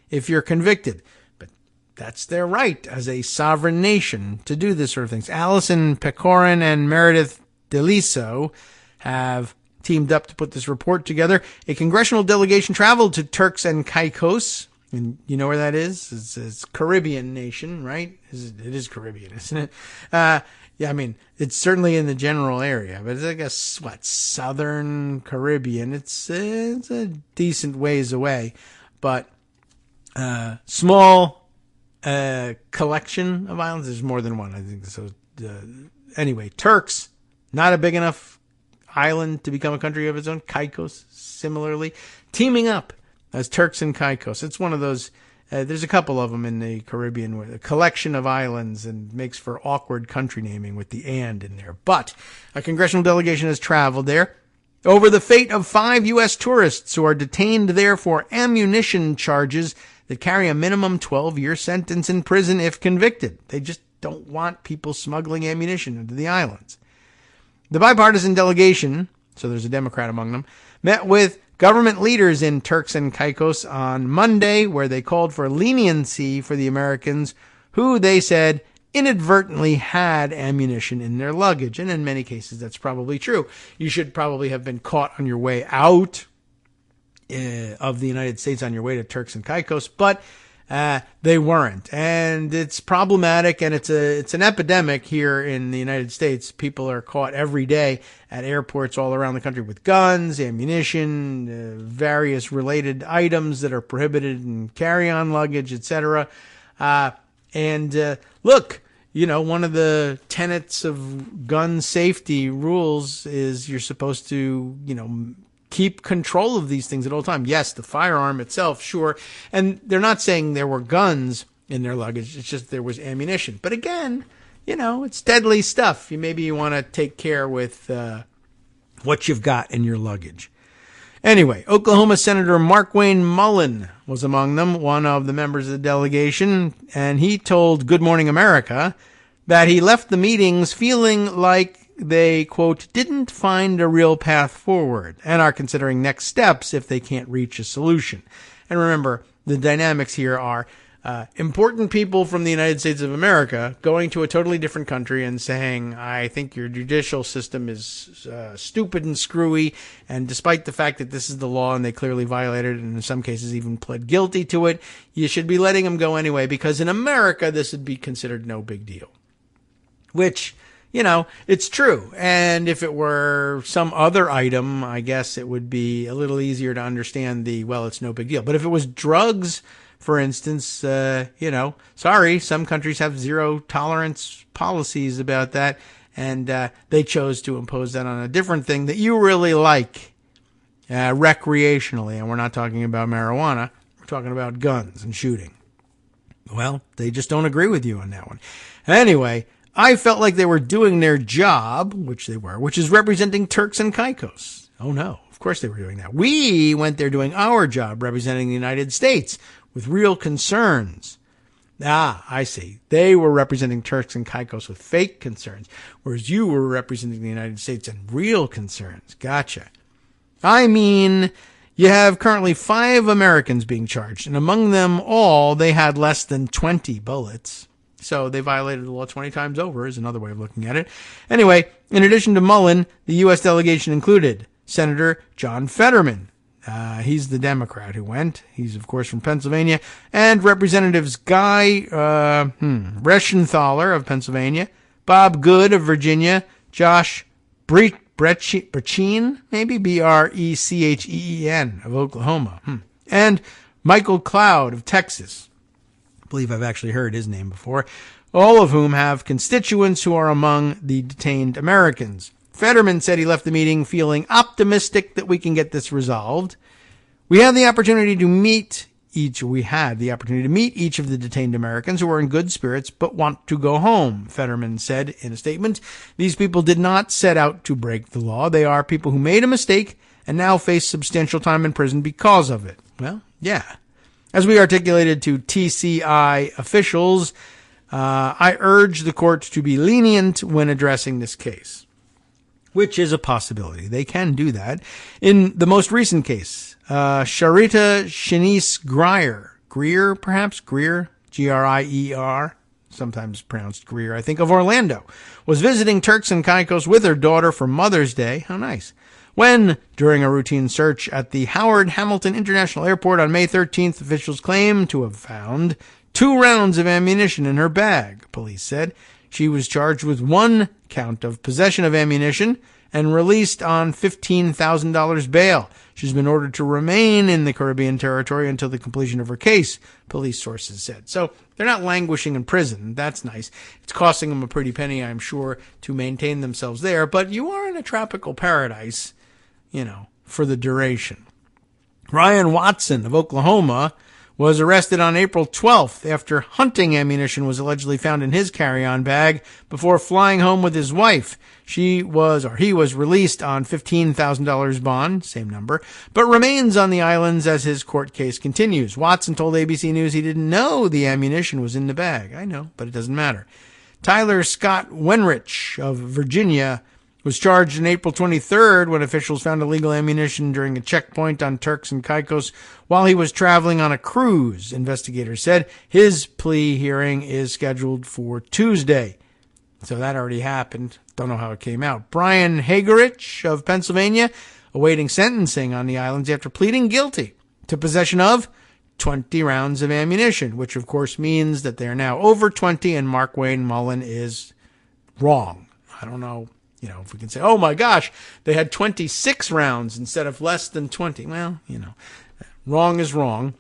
if you're convicted. But that's their right as a sovereign nation to do this sort of things. Alison Pecorin and Meredith Deliso have teamed up to put this report together. A congressional delegation traveled to Turks and Caicos. And you know where that is? It's Caribbean nation, right? It is Caribbean, isn't it? Yeah, I mean, it's certainly in the general area, but it's like a, southern Caribbean. It's a decent ways away, but small collection of islands. There's more than one, I think. So anyway, Turks, not a big enough island to become a country of its own. Caicos, similarly, teaming up as Turks and Caicos. It's one of those, there's a couple of them in the Caribbean, with a collection of islands, and makes for awkward country naming with the and in there. But a congressional delegation has traveled there over the fate of 5 U.S. tourists who are detained there for ammunition charges that carry a minimum 12-year sentence in prison if convicted. They just don't want people smuggling ammunition into the islands. The bipartisan delegation, so there's a Democrat among them, met with government leaders in Turks and Caicos on Monday, where they called for leniency for the Americans who, they said, inadvertently had ammunition in their luggage. And in many cases, that's probably true. You should probably have been caught on your way out of the United States on your way to Turks and Caicos, but they weren't. And it's problematic, and it's an epidemic here in the United States. People are caught every day at airports all around the country with guns, ammunition, various related items that are prohibited in carry-on luggage, etc. Look, you know, one of the tenets of gun safety rules is you're supposed to, you know, keep control of these things at all times. Yes, the firearm itself, sure. And they're not saying there were guns in their luggage. It's just there was ammunition. But again, you know, it's deadly stuff. Maybe you want to take care with what you've got in your luggage. Anyway, Oklahoma Senator Markwayne Mullin was among them, one of the members of the delegation, and he told Good Morning America that he left the meetings feeling like they, quote, didn't find a real path forward and are considering next steps if they can't reach a solution. And remember, the dynamics here are important people from the United States of America going to a totally different country and saying, I think your judicial system is stupid and screwy, and despite the fact that this is the law and they clearly violated it and in some cases even pled guilty to it, you should be letting them go anyway, because in America this would be considered no big deal. Which, you know, it's true. And if it were some other item, I guess it would be a little easier to understand it's no big deal. But if it was drugs, for instance, you know, sorry, some countries have zero tolerance policies about that. And they chose to impose that on a different thing that you really like recreationally. And we're not talking about marijuana. We're talking about guns and shooting. Well, they just don't agree with you on that one. Anyway, I felt like they were doing their job, which they were, which is representing Turks and Caicos. Oh, no, of course they were doing that. We went there doing our job, representing the United States with real concerns. Ah, I see. They were representing Turks and Caicos with fake concerns, whereas you were representing the United States and real concerns. Gotcha. I mean, you have currently 5 Americans being charged, and among them all, they had less than 20 bullets. So they violated the law 20 times over is another way of looking at it. Anyway, in addition to Mullin, the U.S. delegation included Senator John Fetterman, He's the Democrat who went. He's, of course, from Pennsylvania. And Representatives Guy Reschenthaler of Pennsylvania, Bob Good of Virginia, Josh Brechin, maybe Brecchen of Oklahoma, and Michael Cloud of Texas. I believe I've actually heard his name before. All of whom have constituents who are among the detained Americans. Fetterman said he left the meeting feeling optimistic that we can get this resolved. We had the opportunity to meet each of the detained Americans who are in good spirits but want to go home, Fetterman said in a statement. These people did not set out to break the law. They are people who made a mistake and now face substantial time in prison because of it. Well, yeah. As we articulated to TCI officials, I urge the court to be lenient when addressing this case. Which is a possibility. They can do that. In the most recent case, Sharita Shanice Greer, G-R-I-E-R, sometimes pronounced Greer, I think, of Orlando, was visiting Turks and Caicos with her daughter for Mother's Day. How nice. When, during a routine search at the Howard Hamilton International Airport on May 13th, officials claim to have found 2 rounds of ammunition in her bag, police said. She was charged with 1 count of possession of ammunition and released on $15,000 bail. She's been ordered to remain in the Caribbean territory until the completion of her case, police sources said. So they're not languishing in prison. That's nice. It's costing them a pretty penny, I'm sure, to maintain themselves there. But you are in a tropical paradise, for the duration. Ryan Watson of Oklahoma was arrested on April 12th after hunting ammunition was allegedly found in his carry-on bag before flying home with his wife. He was released on $15,000 bond, same number, but remains on the islands as his court case continues. Watson told ABC News he didn't know the ammunition was in the bag. I know, but it doesn't matter. Tyler Scott Wenrich of Virginia was charged on April 23rd when officials found illegal ammunition during a checkpoint on Turks and Caicos while he was traveling on a cruise, investigators said. His plea hearing is scheduled for Tuesday. So that already happened. Don't know how it came out. Brian Hagerich of Pennsylvania awaiting sentencing on the islands after pleading guilty to possession of 20 rounds of ammunition, which of course means that they are now over 20 and Mark Wayne Mullen is wrong. I don't know. If we can say, oh my gosh, they had 26 rounds instead of less than 20. Well, wrong is wrong.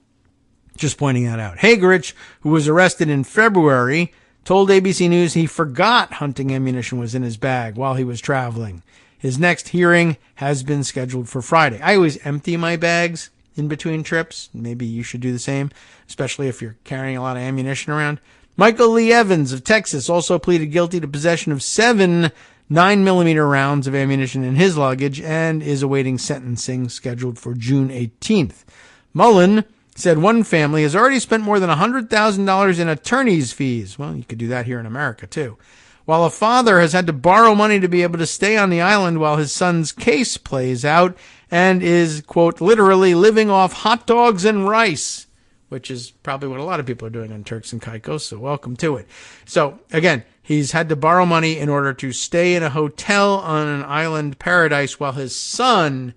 Just pointing that out. Hagerich, who was arrested in February, told ABC News he forgot hunting ammunition was in his bag while he was traveling. His next hearing has been scheduled for Friday. I always empty my bags in between trips. Maybe you should do the same, especially if you're carrying a lot of ammunition around. Michael Lee Evans of Texas also pleaded guilty to possession of 7 9mm rounds of ammunition in his luggage and is awaiting sentencing scheduled for June 18th. Mullen said one family has already spent more than $100,000 in attorney's fees. Well, you could do that here in America, too. While a father has had to borrow money to be able to stay on the island while his son's case plays out and is, quote, literally living off hot dogs and rice, which is probably what a lot of people are doing on Turks and Caicos, so welcome to it. So, again, he's had to borrow money in order to stay in a hotel on an island paradise while his son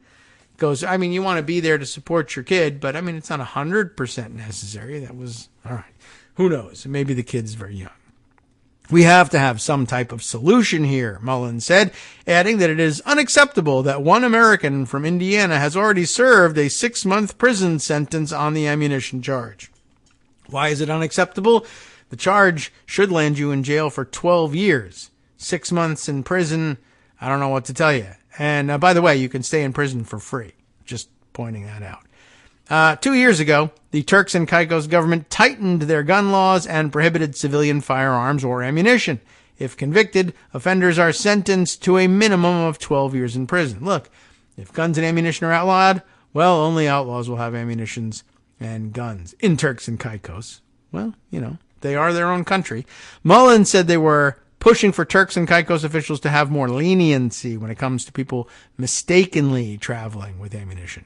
goes, you want to be there to support your kid, but, it's not 100% necessary. That was, all right. Who knows? Maybe the kid's very young. We have to have some type of solution here, Mullen said, adding that it is unacceptable that one American from Indiana has already served a 6-month prison sentence on the ammunition charge. Why is it unacceptable? The charge should land you in jail for 12 years. 6 months in prison, I don't know what to tell you. And by the way, you can stay in prison for free. Just pointing that out. 2 years ago, the Turks and Caicos government tightened their gun laws and prohibited civilian firearms or ammunition. If convicted, offenders are sentenced to a minimum of 12 years in prison. Look, if guns and ammunition are outlawed, well, only outlaws will have ammunitions and guns in Turks and Caicos. Well, they are their own country. Mullen said they were pushing for Turks and Caicos officials to have more leniency when it comes to people mistakenly traveling with ammunition.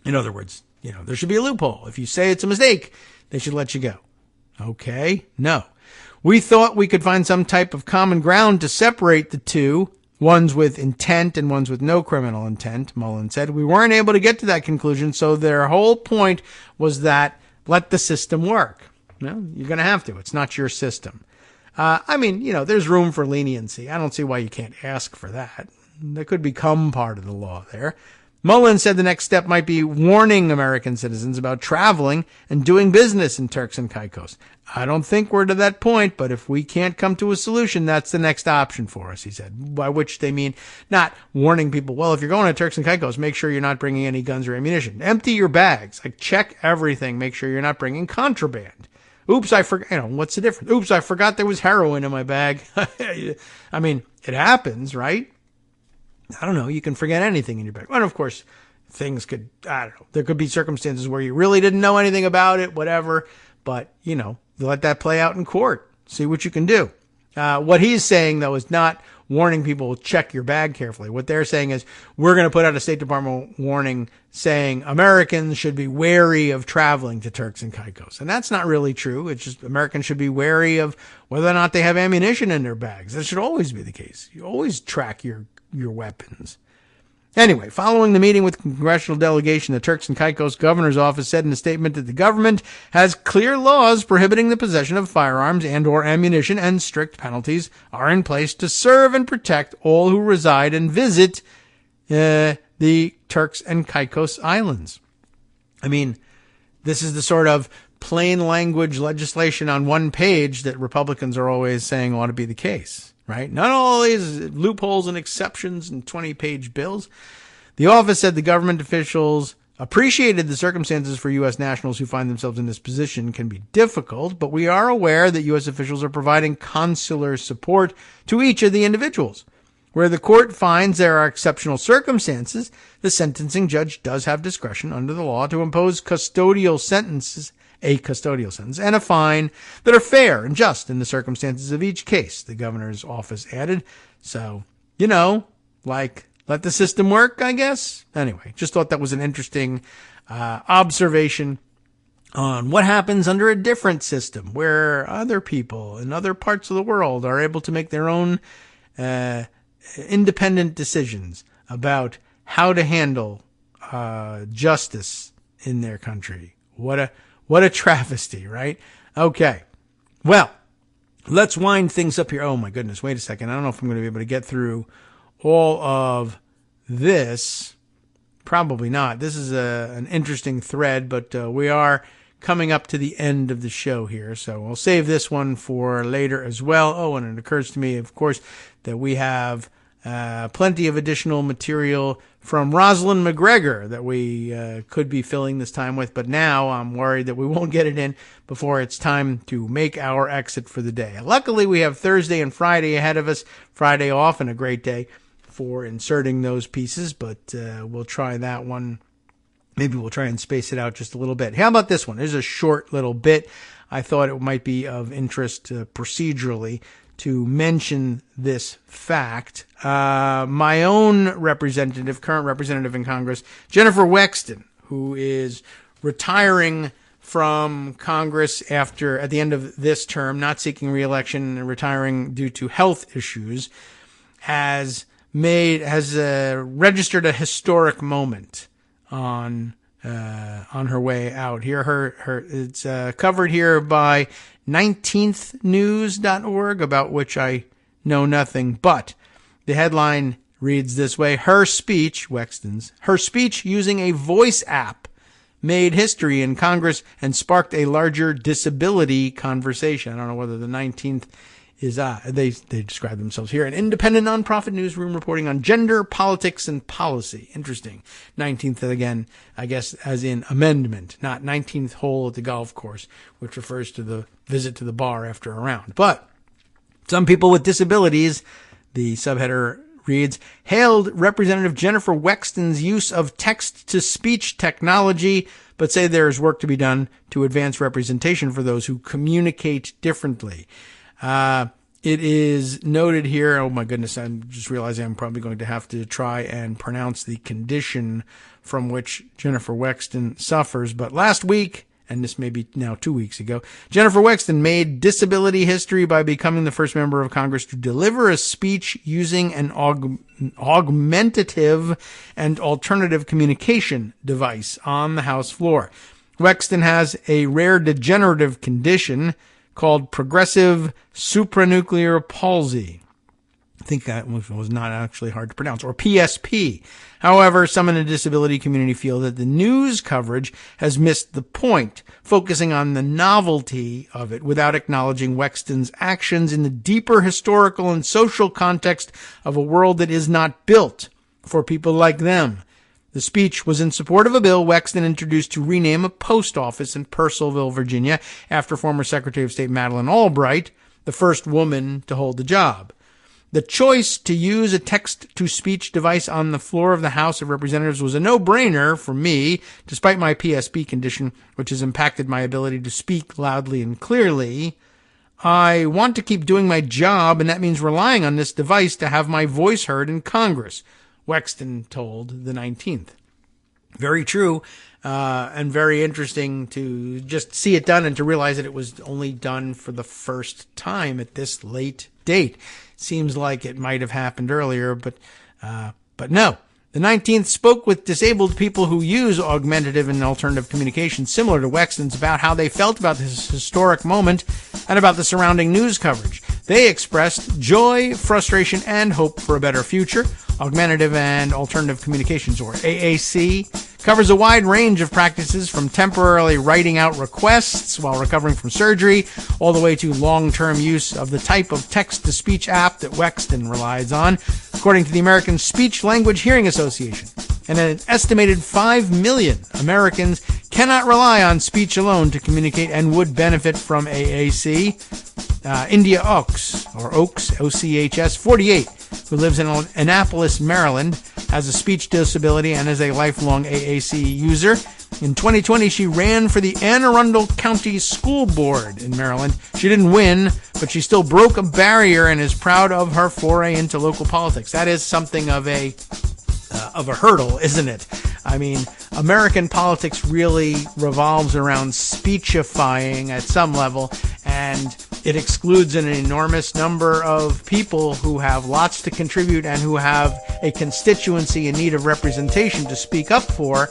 In other words, there should be a loophole. If you say it's a mistake, they should let you go. Okay? No. We thought we could find some type of common ground to separate the two ones with intent and ones with no criminal intent, Mullen said. We weren't able to get to that conclusion, so their whole point was that let the system work. Well, you're going to have to. It's not your system. There's room for leniency. I don't see why you can't ask for that. That could become part of the law there. Mullen said the next step might be warning American citizens about traveling and doing business in Turks and Caicos. I don't think we're to that point, but if we can't come to a solution, that's the next option for us, he said, by which they mean not warning people, well, if you're going to Turks and Caicos, make sure you're not bringing any guns or ammunition. Empty your bags. Check everything. Make sure you're not bringing contraband. Oops, I forgot. What's the difference? Oops, I forgot there was heroin in my bag. It happens, right? I don't know. You can forget anything in your bag. And of course, things could, there could be circumstances where you really didn't know anything about it, whatever. But, let that play out in court. See what you can do. What he's saying, though, is not warning people to check your bag carefully. What they're saying is we're going to put out a State Department warning saying Americans should be wary of traveling to Turks and Caicos. And that's not really true. It's just Americans should be wary of whether or not they have ammunition in their bags. That should always be the case. You always track your weapons. Anyway, following the meeting with the congressional delegation, the Turks and Caicos governor's office said in a statement that the government has clear laws prohibiting the possession of firearms and or ammunition, and strict penalties are in place to serve and protect all who reside and visit the Turks and Caicos Islands. This is the sort of plain language legislation on one page that Republicans are always saying ought to be the case. Right? Not all these loopholes and exceptions and 20-page bills. The office said the government officials appreciated the circumstances for U.S. nationals who find themselves in this position can be difficult, but we are aware that U.S. officials are providing consular support to each of the individuals. Where the court finds there are exceptional circumstances, the sentencing judge does have discretion under the law to impose a custodial sentence, and a fine that are fair and just in the circumstances of each case, the governor's office added. So, let the system work, I guess. Anyway, just thought that was an interesting observation on what happens under a different system where other people in other parts of the world are able to make their own independent decisions about how to handle justice in their country. What a travesty, right? Okay. Well, let's wind things up here. Oh, my goodness. Wait a second. I don't know if I'm going to be able to get through all of this. Probably not. This is an interesting thread, but we are coming up to the end of the show here, so we'll save this one for later as well. Oh, and it occurs to me, of course, that we have plenty of additional material from Rosalind McGregor that we could be filling this time with, but now I'm worried that we won't get it in before it's time to make our exit for the day. Luckily, we have Thursday and Friday ahead of us. Friday off and a great day for inserting those pieces, but we'll try that one. Maybe we'll try and space it out just a little bit. How about this one? There's a short little bit. I thought it might be of interest procedurally to mention this fact. My own current representative in Congress, Jennifer Wexton, who is retiring from Congress at the end of this term, not seeking re-election and retiring due to health issues, has registered a historic moment on her way out here. It's covered here by 19thnews.org, about which I know nothing, but the headline reads this way: her speech using a voice app made history in Congress and sparked a larger disability conversation. I don't know whether the 19th is, they describe themselves here, an independent nonprofit newsroom reporting on gender, politics, and policy. Interesting. 19th, again, I guess, as in amendment, not 19th hole at the golf course, which refers to the visit to the bar after a round. But some people with disabilities, the subheader reads, hailed Representative Jennifer Wexton's use of text-to-speech technology, but say there is work to be done to advance representation for those who communicate differently. It is noted here, oh my goodness, I'm just realizing I'm probably going to have to try and pronounce the condition from which Jennifer Wexton suffers. But last week, and this may be now 2 weeks ago, Jennifer Wexton made disability history by becoming the first member of Congress to deliver a speech using an augmentative and alternative communication device on the House floor. Wexton has a rare degenerative condition called progressive supranuclear palsy. I think that was not actually hard to pronounce, or PSP. However, some in the disability community feel that the news coverage has missed the point, focusing on the novelty of it without acknowledging Wexton's actions in the deeper historical and social context of a world that is not built for people like them. The speech was in support of a bill Wexton introduced to rename a post office in Purcellville, Virginia, after former Secretary of State Madeleine Albright, the first woman to hold the job. The choice to use a text-to-speech device on the floor of the House of Representatives was a no-brainer for me, despite my PSP condition, which has impacted my ability to speak loudly and clearly. I want to keep doing my job, and that means relying on this device to have my voice heard in Congress, Wexton told the 19th. Very true, and very interesting to just see it done and to realize that it was only done for the first time at this late date. Seems like it might have happened earlier, but no. The 19th spoke with disabled people who use augmentative and alternative communication similar to Wexton's about how they felt about this historic moment and about the surrounding news coverage. They expressed joy, frustration, and hope for a better future. Augmentative and Alternative Communications, or AAC, covers a wide range of practices from temporarily writing out requests while recovering from surgery, all the way to long-term use of the type of text-to-speech app that Wexton relies on, according to the American Speech Language Hearing Association. And an estimated 5 million Americans cannot rely on speech alone to communicate and would benefit from AAC. India Oaks, O-C-H-S, 48, who lives in Annapolis, Maryland, has a speech disability and is a lifelong AAC user. In 2020, she ran for the Anne Arundel County School Board in Maryland. She didn't win, but she still broke a barrier and is proud of her foray into local politics. That is something of a hurdle, isn't it? I mean, American politics really revolves around speechifying at some level, and it excludes an enormous number of people who have lots to contribute and who have a constituency in need of representation to speak up for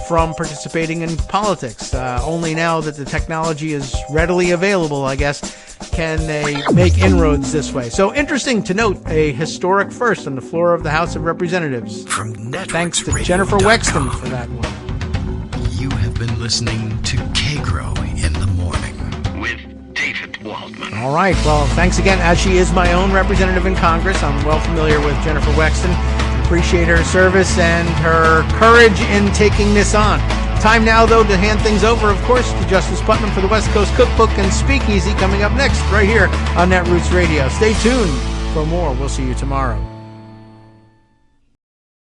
from participating in politics. Only now that the technology is readily available, I guess, can they make inroads this way. So interesting to note a historic first on the floor of the House of Representatives. Thanks to Jennifer Wexton for that one. You have been listening to Kagro in the Morning with David Waldman. All right. Well, thanks again. As she is my own representative in Congress, I'm well familiar with Jennifer Wexton. Appreciate her service and her courage in taking this on. Time now, though, to hand things over, of course, to Justice Putnam for the West Coast Cookbook and Speakeasy coming up next right here on Netroots Radio. Stay tuned for more. We'll see you tomorrow.